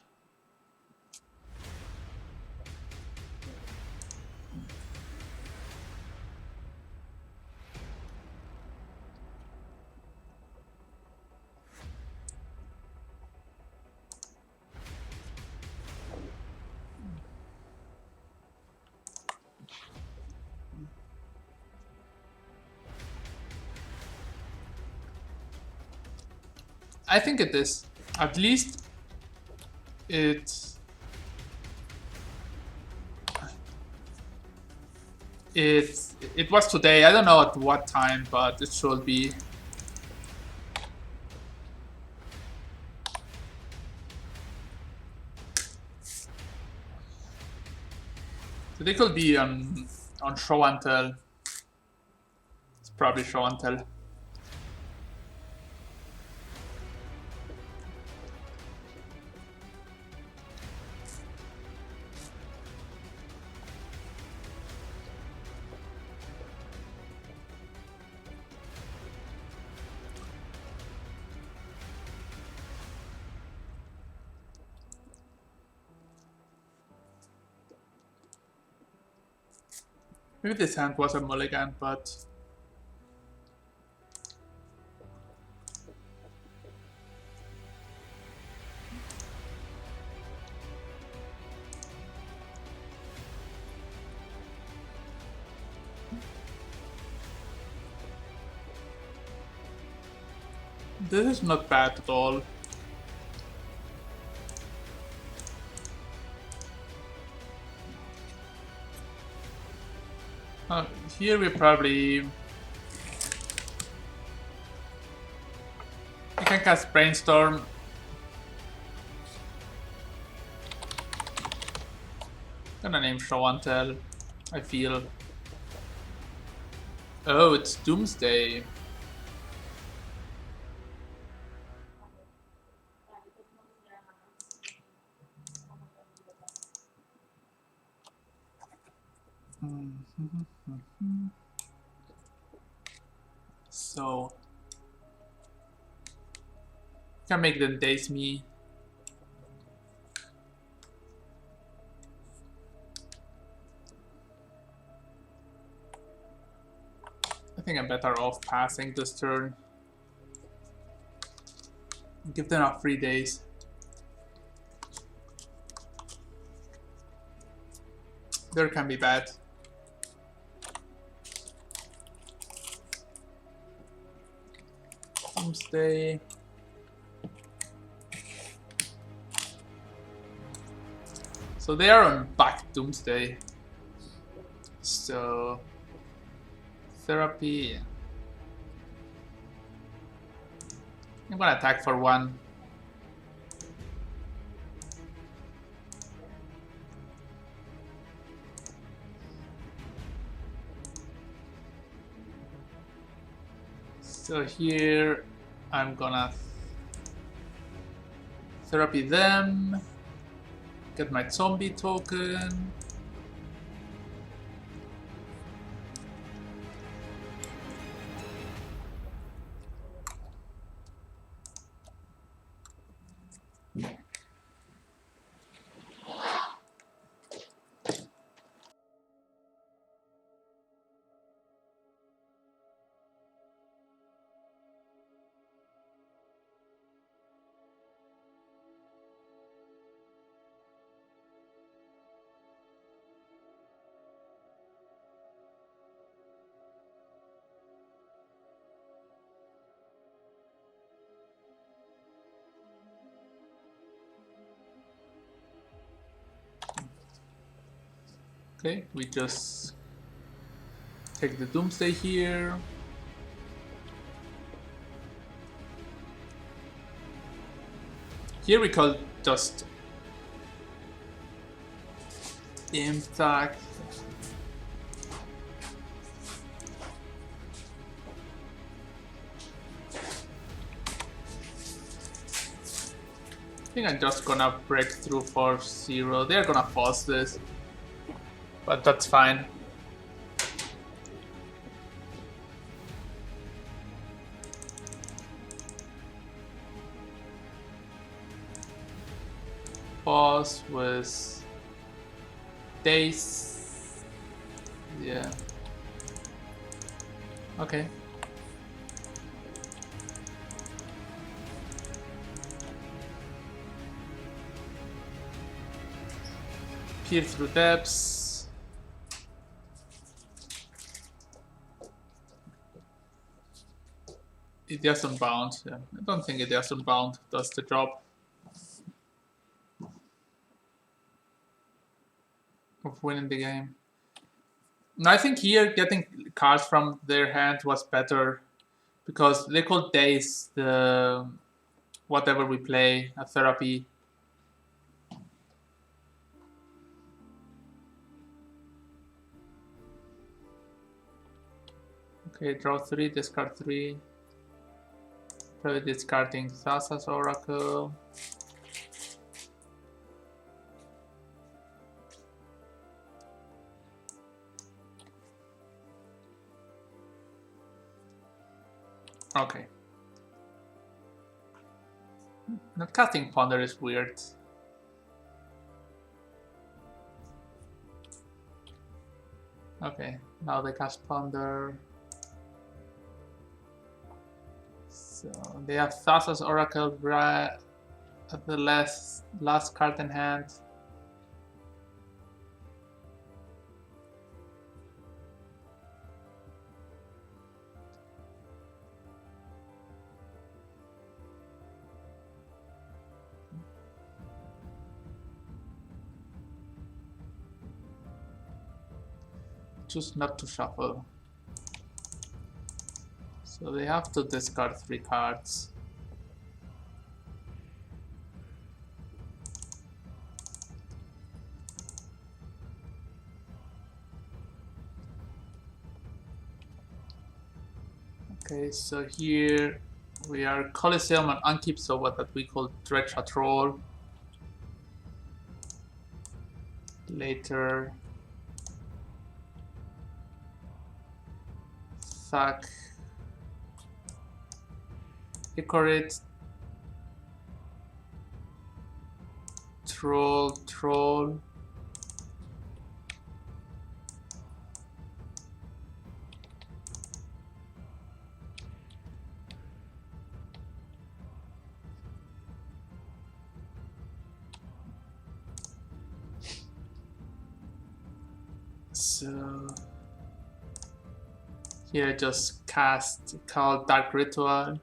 I think it is. At least it was today. I don't know at what time, but it should be. So they could be on show and tell. It's probably show and tell. Maybe this hand was a mulligan, but this is not bad at all. Here we probably... I can cast Brainstorm. Gonna name Show and Tell, I feel. Oh, it's Doomsday. So can make them daze me. I think I'm better off passing this turn. Give them a 3 days. There can be bad. Doomsday. So they are on back Doomsday. So therapy. I'm gonna attack for 1. So here I'm gonna therapy them, get my zombie token. Okay, we just take the Doomsday here. Here we could just impact. I think I'm just gonna break through for 0. They're gonna force this, but that's fine. Pause with days. Yeah. Okay. Peer through depths. It doesn't bound. Yeah. I don't think it doesn't bound. Does the job of winning the game. No, I think here getting cards from their hand was better because they could daze the whatever we play, a therapy. Okay, draw 3, discard 3. Probably discarding Thassa's Oracle. Okay. Not casting Ponder is weird. Okay, now they cast Ponder. So they have Thassa's Oracle right at the last card in hand. Choose not to shuffle. So they have to discard 3 cards. Okay, so here we are Coliseum and Unkeep, so what that we call Dredge a Troll. Later, sack Icorit, Troll. So here just call Dark Ritual.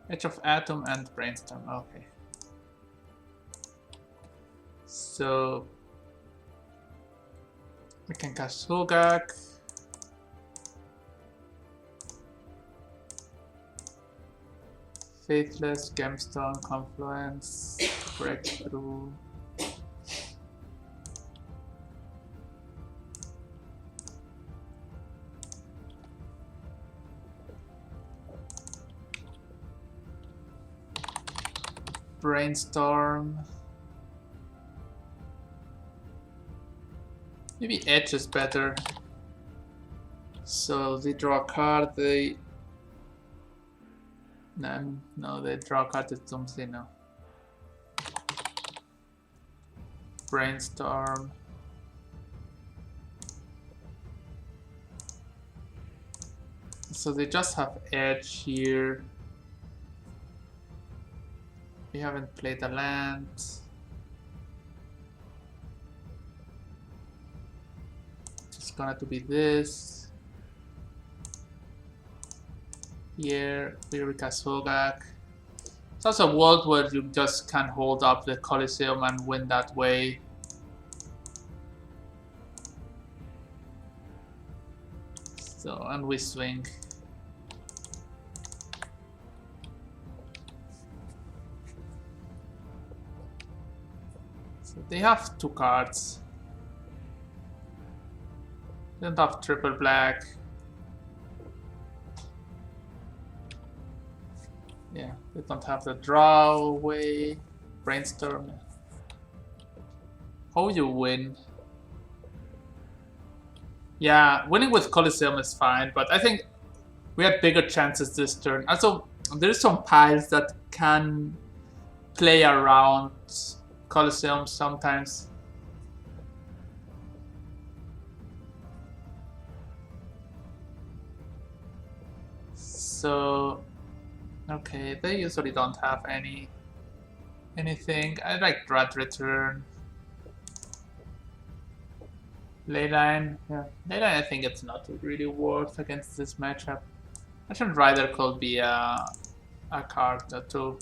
Edge of Atom and Brainstorm. Okay. So we can cast Hogak. Faithless, Gemstone, Confluence, Breakthrough. Brainstorm. Maybe Edge is better. So they draw a card, they... No, they draw a card to Doomsday now. Brainstorm. So they just have Edge here. We haven't played a land. It's gonna to be this. Here, Eureka Sogak. It's also a world where you just can't hold up the Colosseum and win that way. So, and we swing. So they have 2 cards. They don't have triple black. Yeah, they don't have the draw away. Brainstorm. How you win? Yeah, winning with Colosseum is fine, but I think we had bigger chances this turn. Also, there's some piles that can play around Colosseum sometimes. So, okay, they usually don't have anything. I like Dredge Return. Leyline, yeah. Leyline, I think it's not really worth against this matchup. Ancient Rider could be a card too.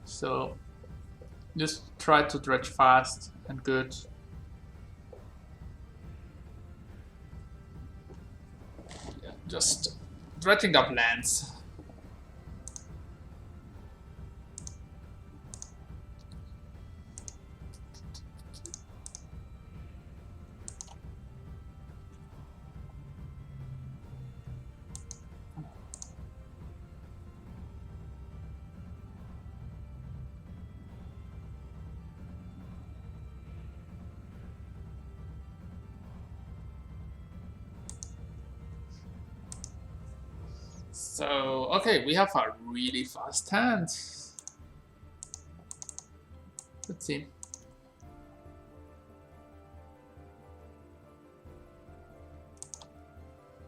So, just try to dredge fast and good. Yeah, just dredging up lands. So, okay, we have a really fast hand. Let's see.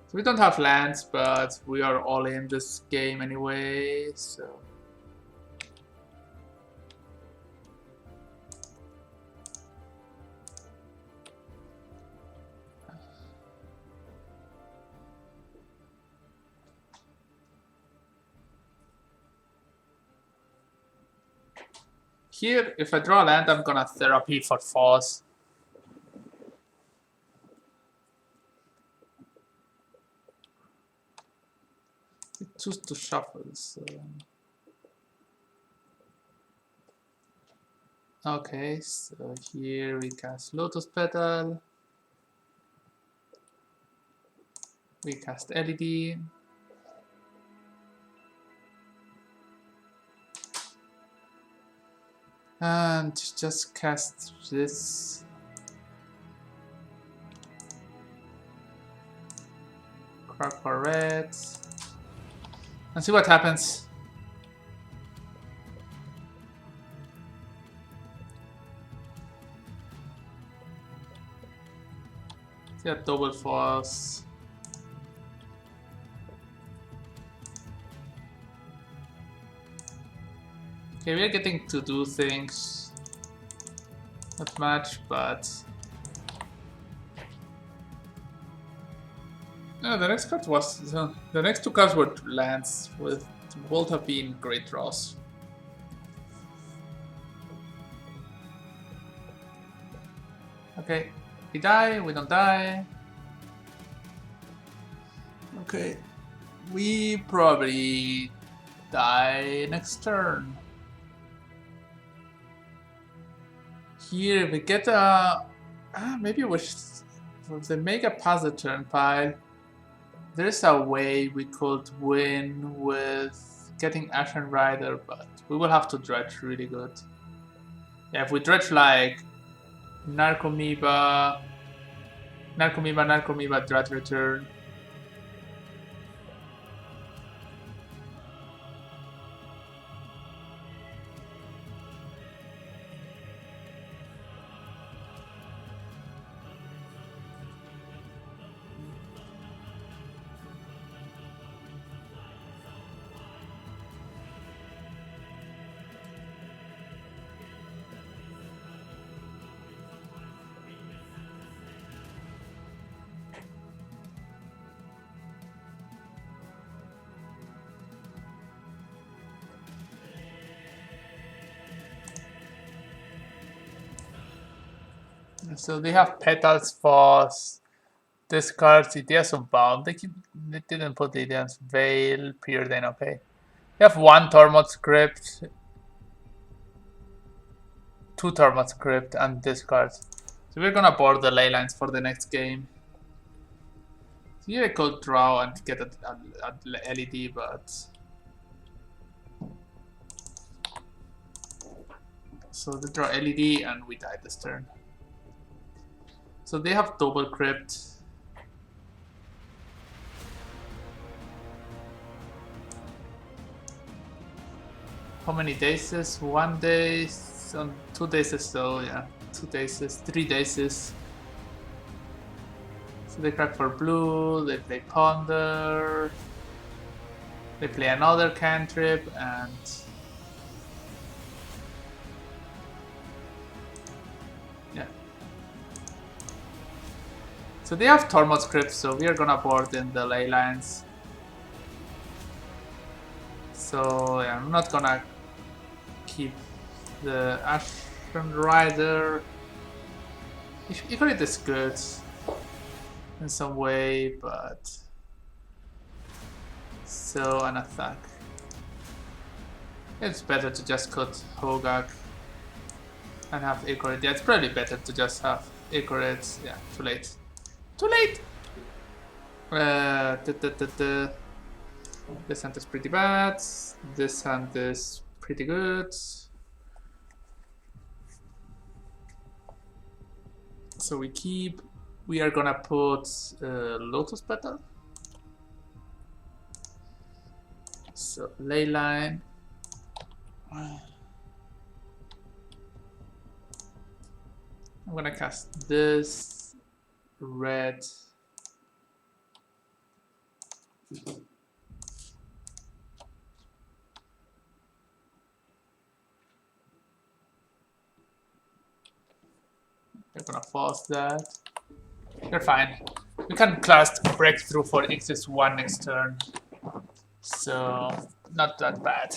So we don't have lands, but we are all in this game anyway, so... Here, if I draw a land, I'm gonna therapy for force. I choose to shuffle, so... Okay, so here we cast Lotus Petal. We cast LED. And just cast this. Crack for red. And see what happens. See a double force. Okay, we're getting to do things. Not much, but... No, the next card was... the next 2 cards were lands, with both have been great draws. Okay, we die, we don't die. Okay, we probably die next turn. Here we get a... maybe we should... If they make a puzzle turn pile, there's a way we could win with getting Ashen Rider, but we will have to dredge really good. Yeah, if we dredge like Narcomoeba, Dredge Return. So they have Petals, Foss, discards, Ideas of Bound. They didn't put the Ideas Veil, Preordain, okay. They have 1 Tormod Script, 2 Tormod Script, and discards. So we're gonna board the ley lines for the next game. So here I could draw and get a LED, but... So they draw LED and we die this turn. So they have double crypt. How many days is 1 day? 2 days is so yeah. 2 days is 3 days is. So they crack for blue, they play Ponder. They play another cantrip and yeah. So they have Tormod script, so we are gonna board in the ley lines. So yeah, I'm not gonna keep the Ashen Rider. Ikorit is good in some way, but so an attack. It's better to just cut Hogak and have Ikorit. Yeah, it's probably better to just have Ikorit. Yeah, too late. Too late! This hand is pretty bad. This hand is pretty good. So we keep. We are gonna put Lotus Petal. So ley line. I'm gonna cast this red. We're gonna force that. You're fine. We can cast Breakthrough for X1 next turn. So, not that bad.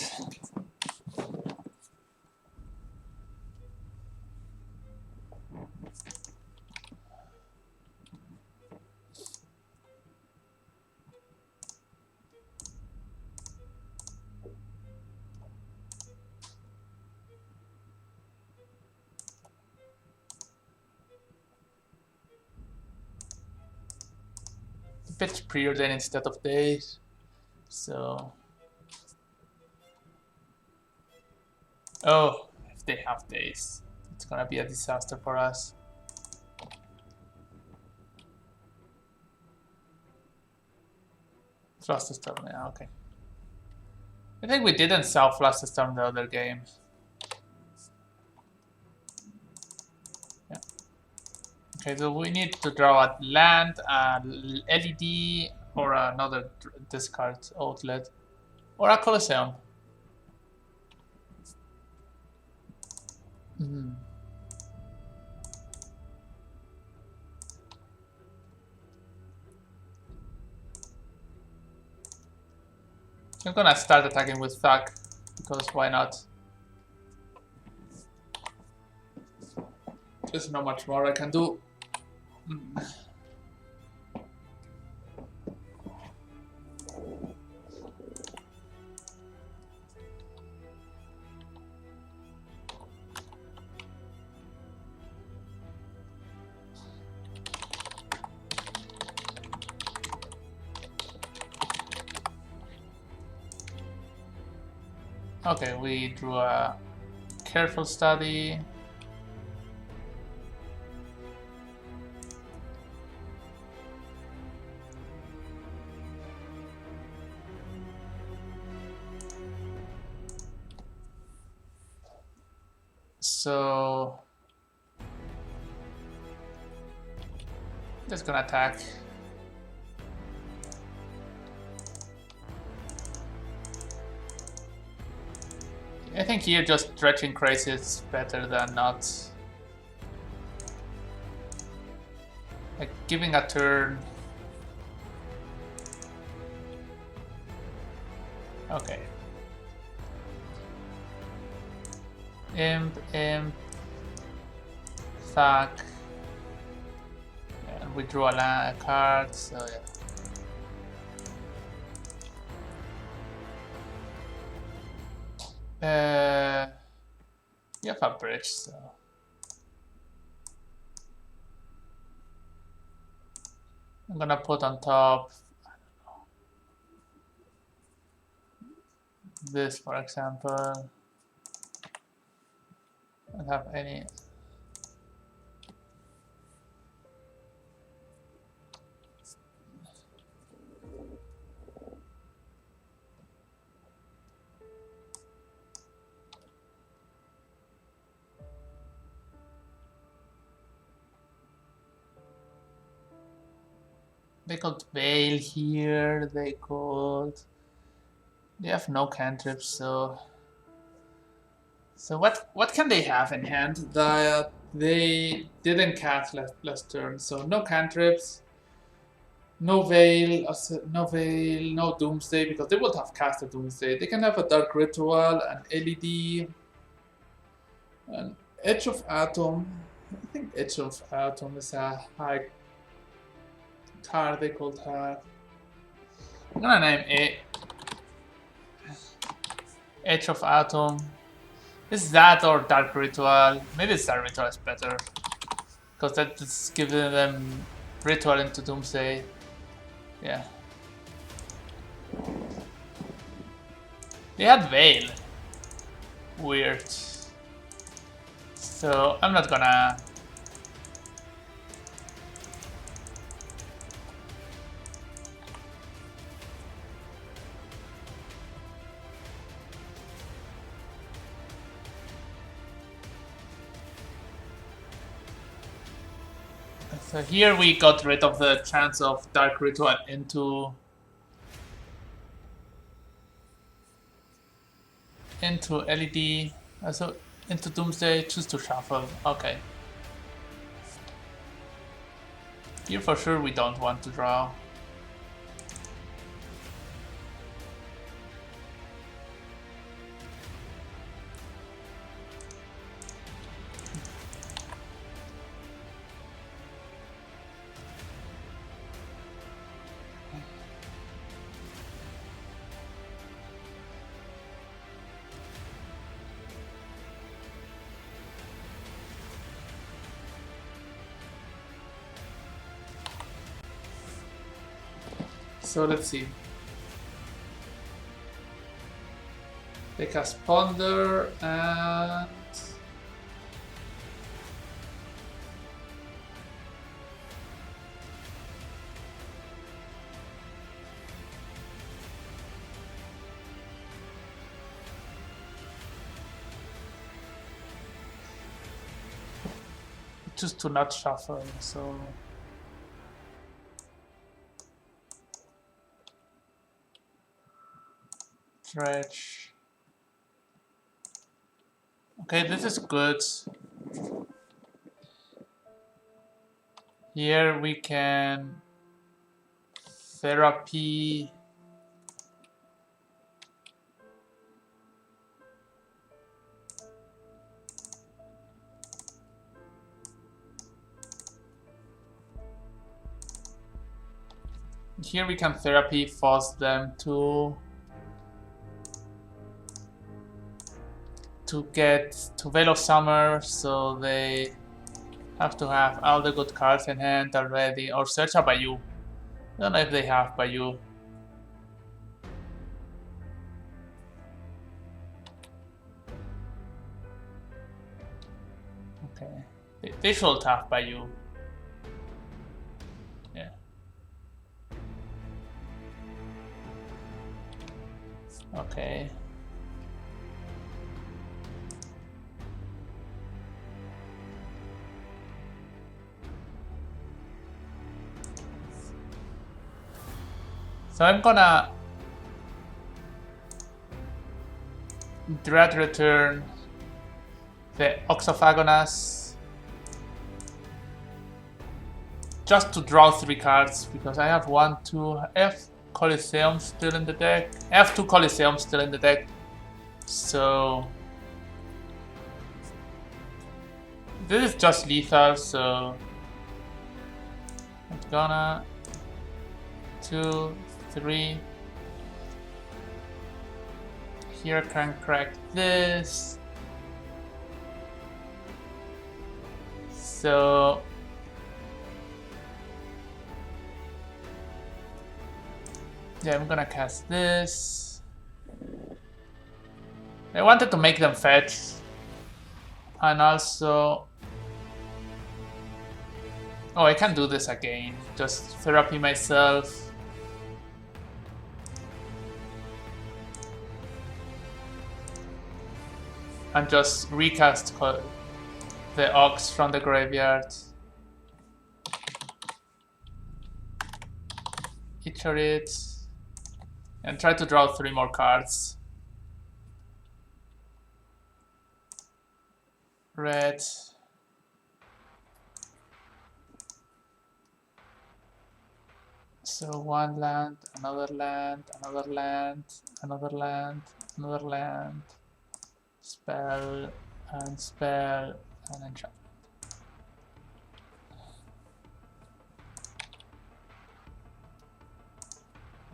Pitch Preordain instead of days. So. Oh, if they have days, it's gonna be a disaster for us. Fluster Storm, yeah, okay. I think we didn't sell Fluster Storm the other game. Yeah. Okay, so we need to draw a land, LED, or another discard outlet, or a Colosseum. Mm-hmm. I'm gonna start attacking with Thug, because why not? There's not much more I can do. Okay, we drew a careful study. So just gonna attack. I think here just Dredging Crazy is better than not. Like giving a turn. Okay. Imp, Thug. And we drew a card, so yeah. You have a bridge, so. I'm gonna put on top this, for example. I don't have any. They could Veil here, they have no cantrips, so what can they have in hand that they didn't cast last turn? So no cantrips, no Veil, no Doomsday, because they would have cast a Doomsday. They can have a Dark Ritual, an LED, an Edge of Atom. I think Edge of Atom is a high card they could have. I'm gonna name Edge of Atom. Is that or Dark Ritual? Maybe Dark Ritual is better, because that's giving them Ritual into Doomsday. Yeah. They had Veil. Weird. So I'm not gonna. So here we got rid of the chance of Dark Ritual into LED, so into Doomsday, choose to shuffle. Okay. Here for sure we don't want to draw. So let's see. They cast Ponder and choose to not shuffle, so Dredge. Okay, this is good. Here we can therapy. Here we can therapy, force them to get to Veil of Summer, so they have to have all the good cards in hand already, or search a Bayou. I don't know if they have Bayou. Okay, they should have Bayou. Yeah. Okay. So I'm gonna Dread return the Oxophagonus just to draw 3 cards, because I have 1, 2, I have Coliseum still in the deck. I have 2 Coliseum still in the deck. So this is just lethal, so I'm gonna 2, 3. Here can crack this. So yeah, I'm gonna cast this. I wanted to make them fetch. And also... Oh, I can do this again. Just therapy myself. And just recast the Ox from the graveyard. Iterate. And try to draw 3 more cards. Red. So 1 land, another land, another land, another land, another land. Spell, and enchantment.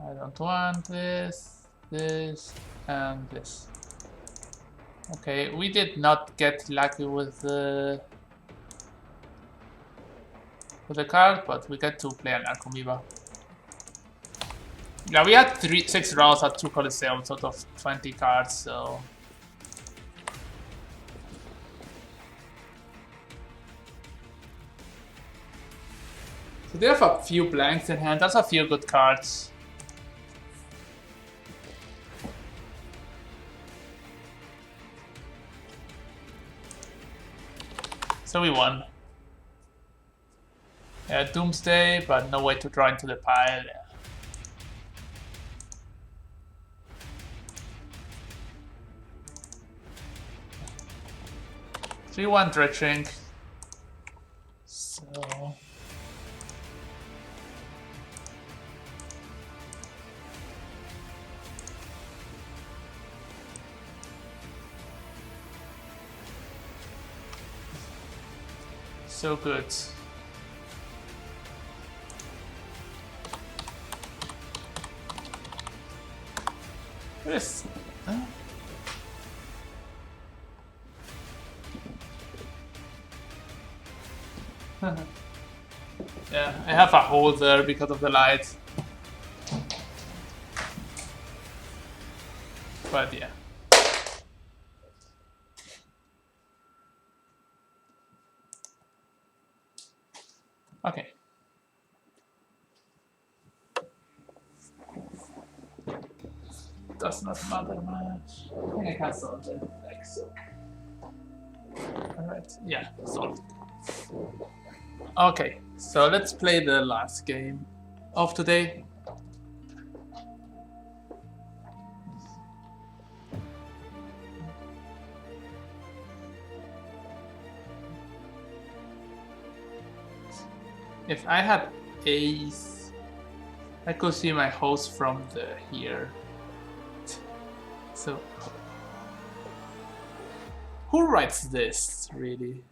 I don't want this, and this. Okay, we did not get lucky with the card, but we get to play an Arcomoeba. Yeah, we had 6 draws at 2 Coliseums out of 20 cards, so... So they have a few blanks in hand, that's a few good cards. So we won. Yeah, Doomsday, but no way to draw into the pile. Yeah. So 3-1 Dredging. So... So good. This. Huh? Yeah, I have a hole there because of the light. But yeah. Okay. Does not matter much. I think I can solve it like so. Alright, yeah, solved. Okay, so let's play the last game of today. If I had ace, I could see my host from here. So, who writes this, really?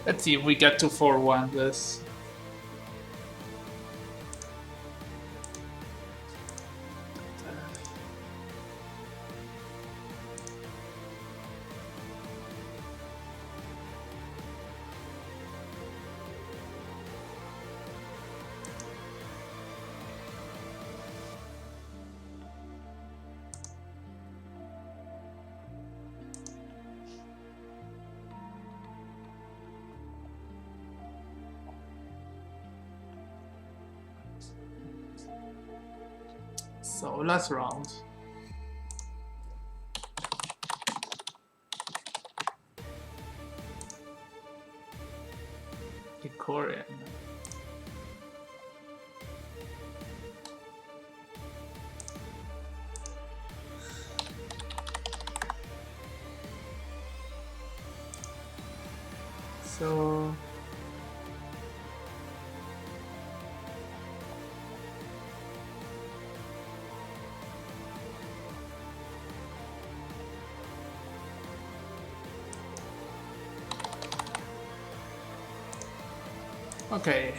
Let's see if we get to 4-1 this. So last round. Korean. So Okay.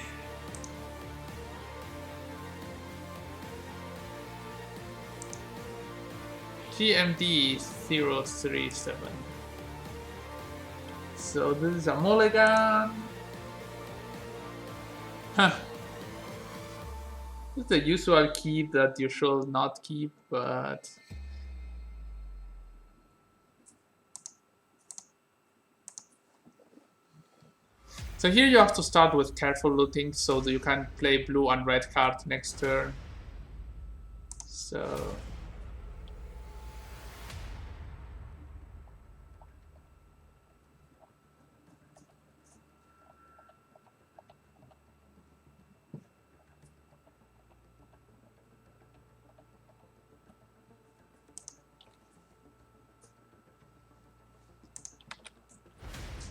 GMD 037. So this is a mulligan. Huh. It's the usual key that you should not keep, but so here you have to start with careful looting so that you can play blue and red card next turn. So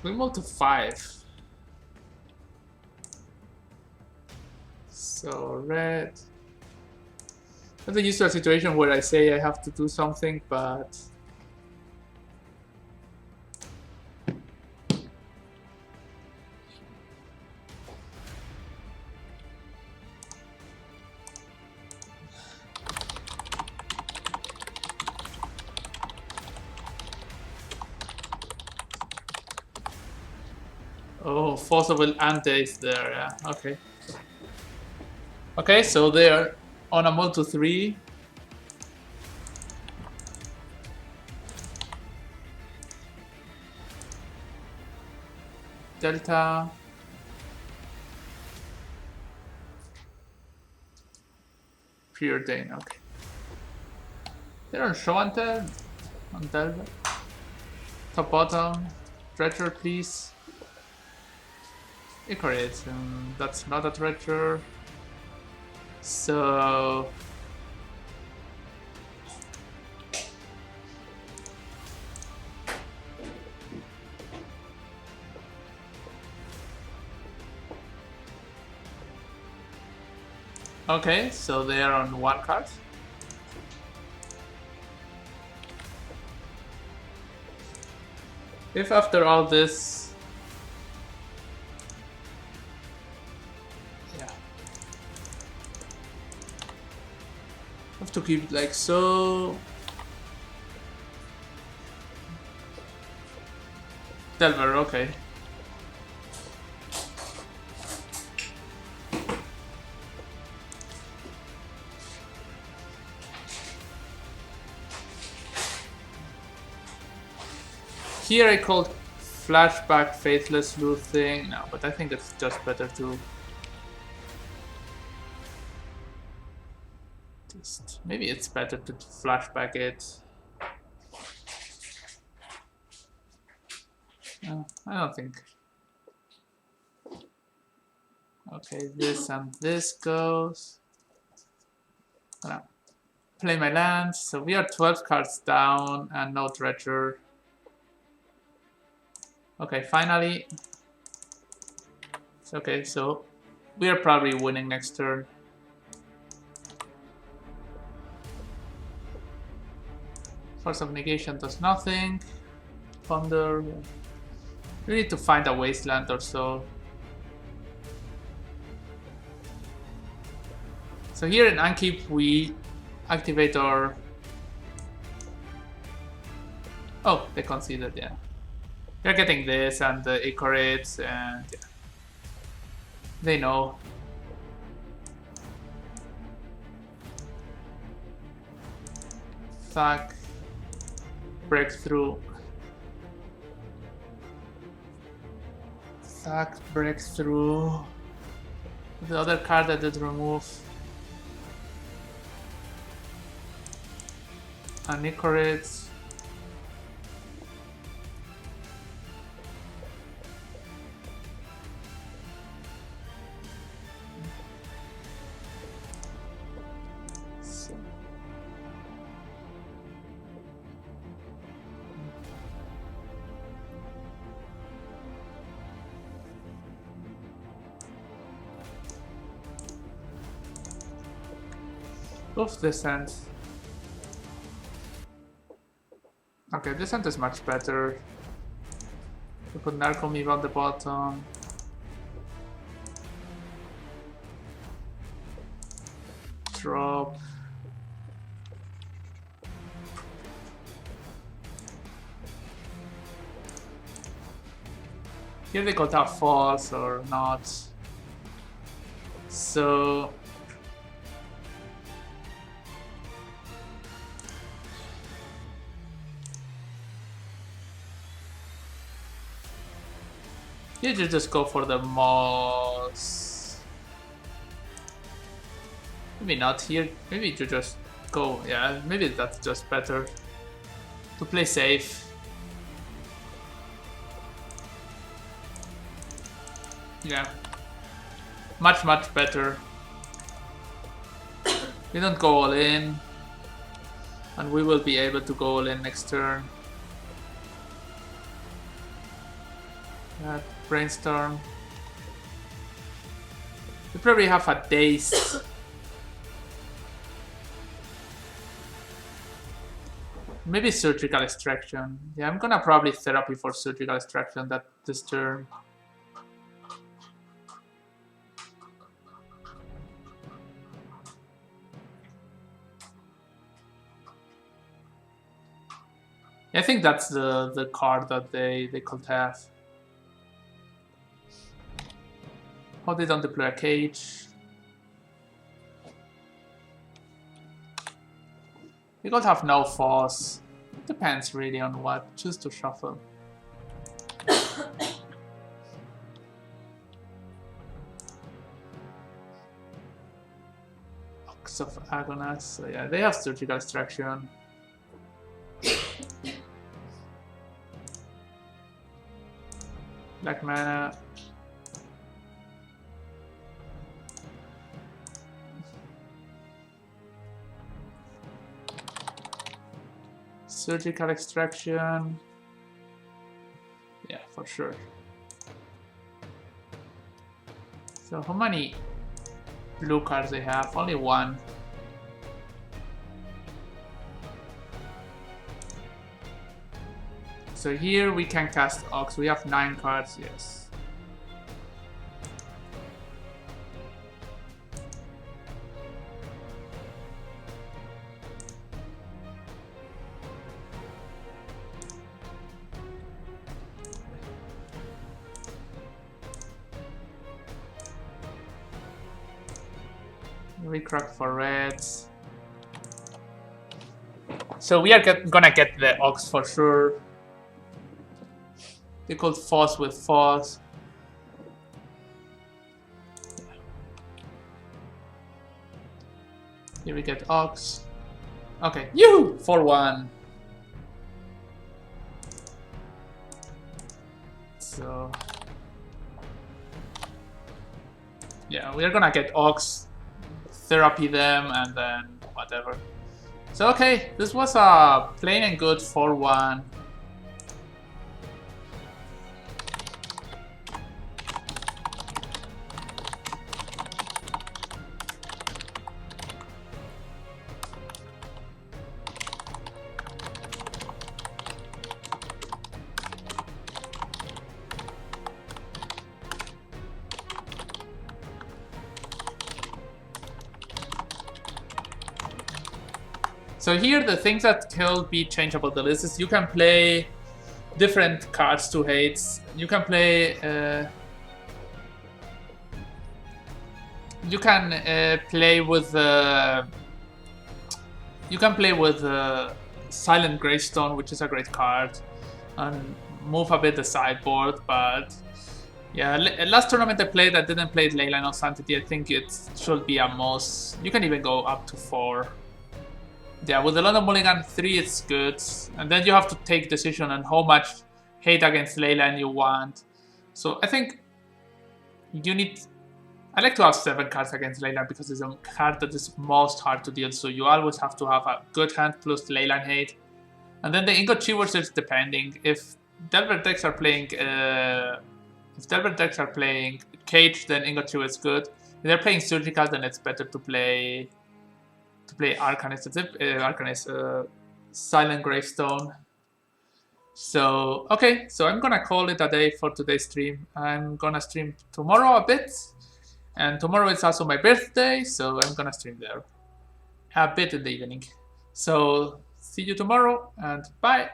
we move to 5. So red. That's a usual situation where I say I have to do something, but oh, forcible ante is there, yeah, okay. Okay, so they're on a move to 3. Delta. Preordain, okay. They're on show and tell. On Delta. Top bottom. Dredger, please. Icarus, that's not a Dredger. So okay, so they are on 1 card. If after all this, yeah, have to keep it like so. Delver, okay. Here I called flashback faithless loot thing. No, but I think it's just better to just maybe it's better to flashback it. No, I don't think. Okay, this and this goes. Gonna play my lands. So we are 12 cards down and no Dredger. Okay, finally. Okay, so we are probably winning next turn. Force of Negation does nothing. Thunder. We need to find a wasteland or so. So here in Unkeep we activate our... Oh, they conceded, yeah. They're getting this and the Ichorids and yeah. They know. Sack. Breakthrough. Sack, breakthrough. The other card I did remove. And Ichorids. Oof, Descent. Okay, Descent is much better. We put Narcomeave on the bottom. drop. Here they could have false or not. So you just go for the moss. Maybe not here. Maybe you just go. Yeah, maybe that's just better to play safe. Yeah, much better. We don't go all in, and we will be able to go all in next turn. Brainstorm. We probably have a daze. Maybe surgical extraction. Yeah, I'm gonna probably therapy for surgical extraction this turn. I think that's the card that they could have. Oh, they don't deploy a cage. We could have no force. Depends really on what. Choose to shuffle. Ox of Agonas. So yeah, they have surgical extraction. Black mana. Surgical extraction. Yeah, for sure. So how many blue cards they have? Only one. So here we can cast Ox. We have 9 cards, yes. We crack for reds. So we are gonna get the Ox for sure. They called Foss with Foss. Here we get Ox. Okay, yoo! 4-1. So yeah, we are gonna get Ox, therapy them, and then whatever. So okay, this was a plain and good 4-1. So here the things that will be changed about the list is you can play different cards to hates. You can play Silent Gravestone, which is a great card, and move a bit the sideboard. But yeah, last tournament I played, I didn't play Leyline of Sanctity. I think it should be a most. You can even go up to 4. Yeah, with the London Mulligan 3, it's good. And then you have to take decision on how much hate against Leyline you want. So I think you need... I like to have 7 cards against Leyline because it's a card that is most hard to deal. So you always have to have a good hand plus Leyline hate. And then the Ingot Chivers is depending. If Delver decks are playing... Cage, then Ingot Chiver is good. If they're playing Surgical, then it's better to play... Arcanist, Silent Gravestone. So, okay, so I'm gonna call it a day for today's stream. I'm gonna stream tomorrow a bit, and tomorrow is also my birthday, so I'm gonna stream there. a bit in the evening. So see you tomorrow and bye.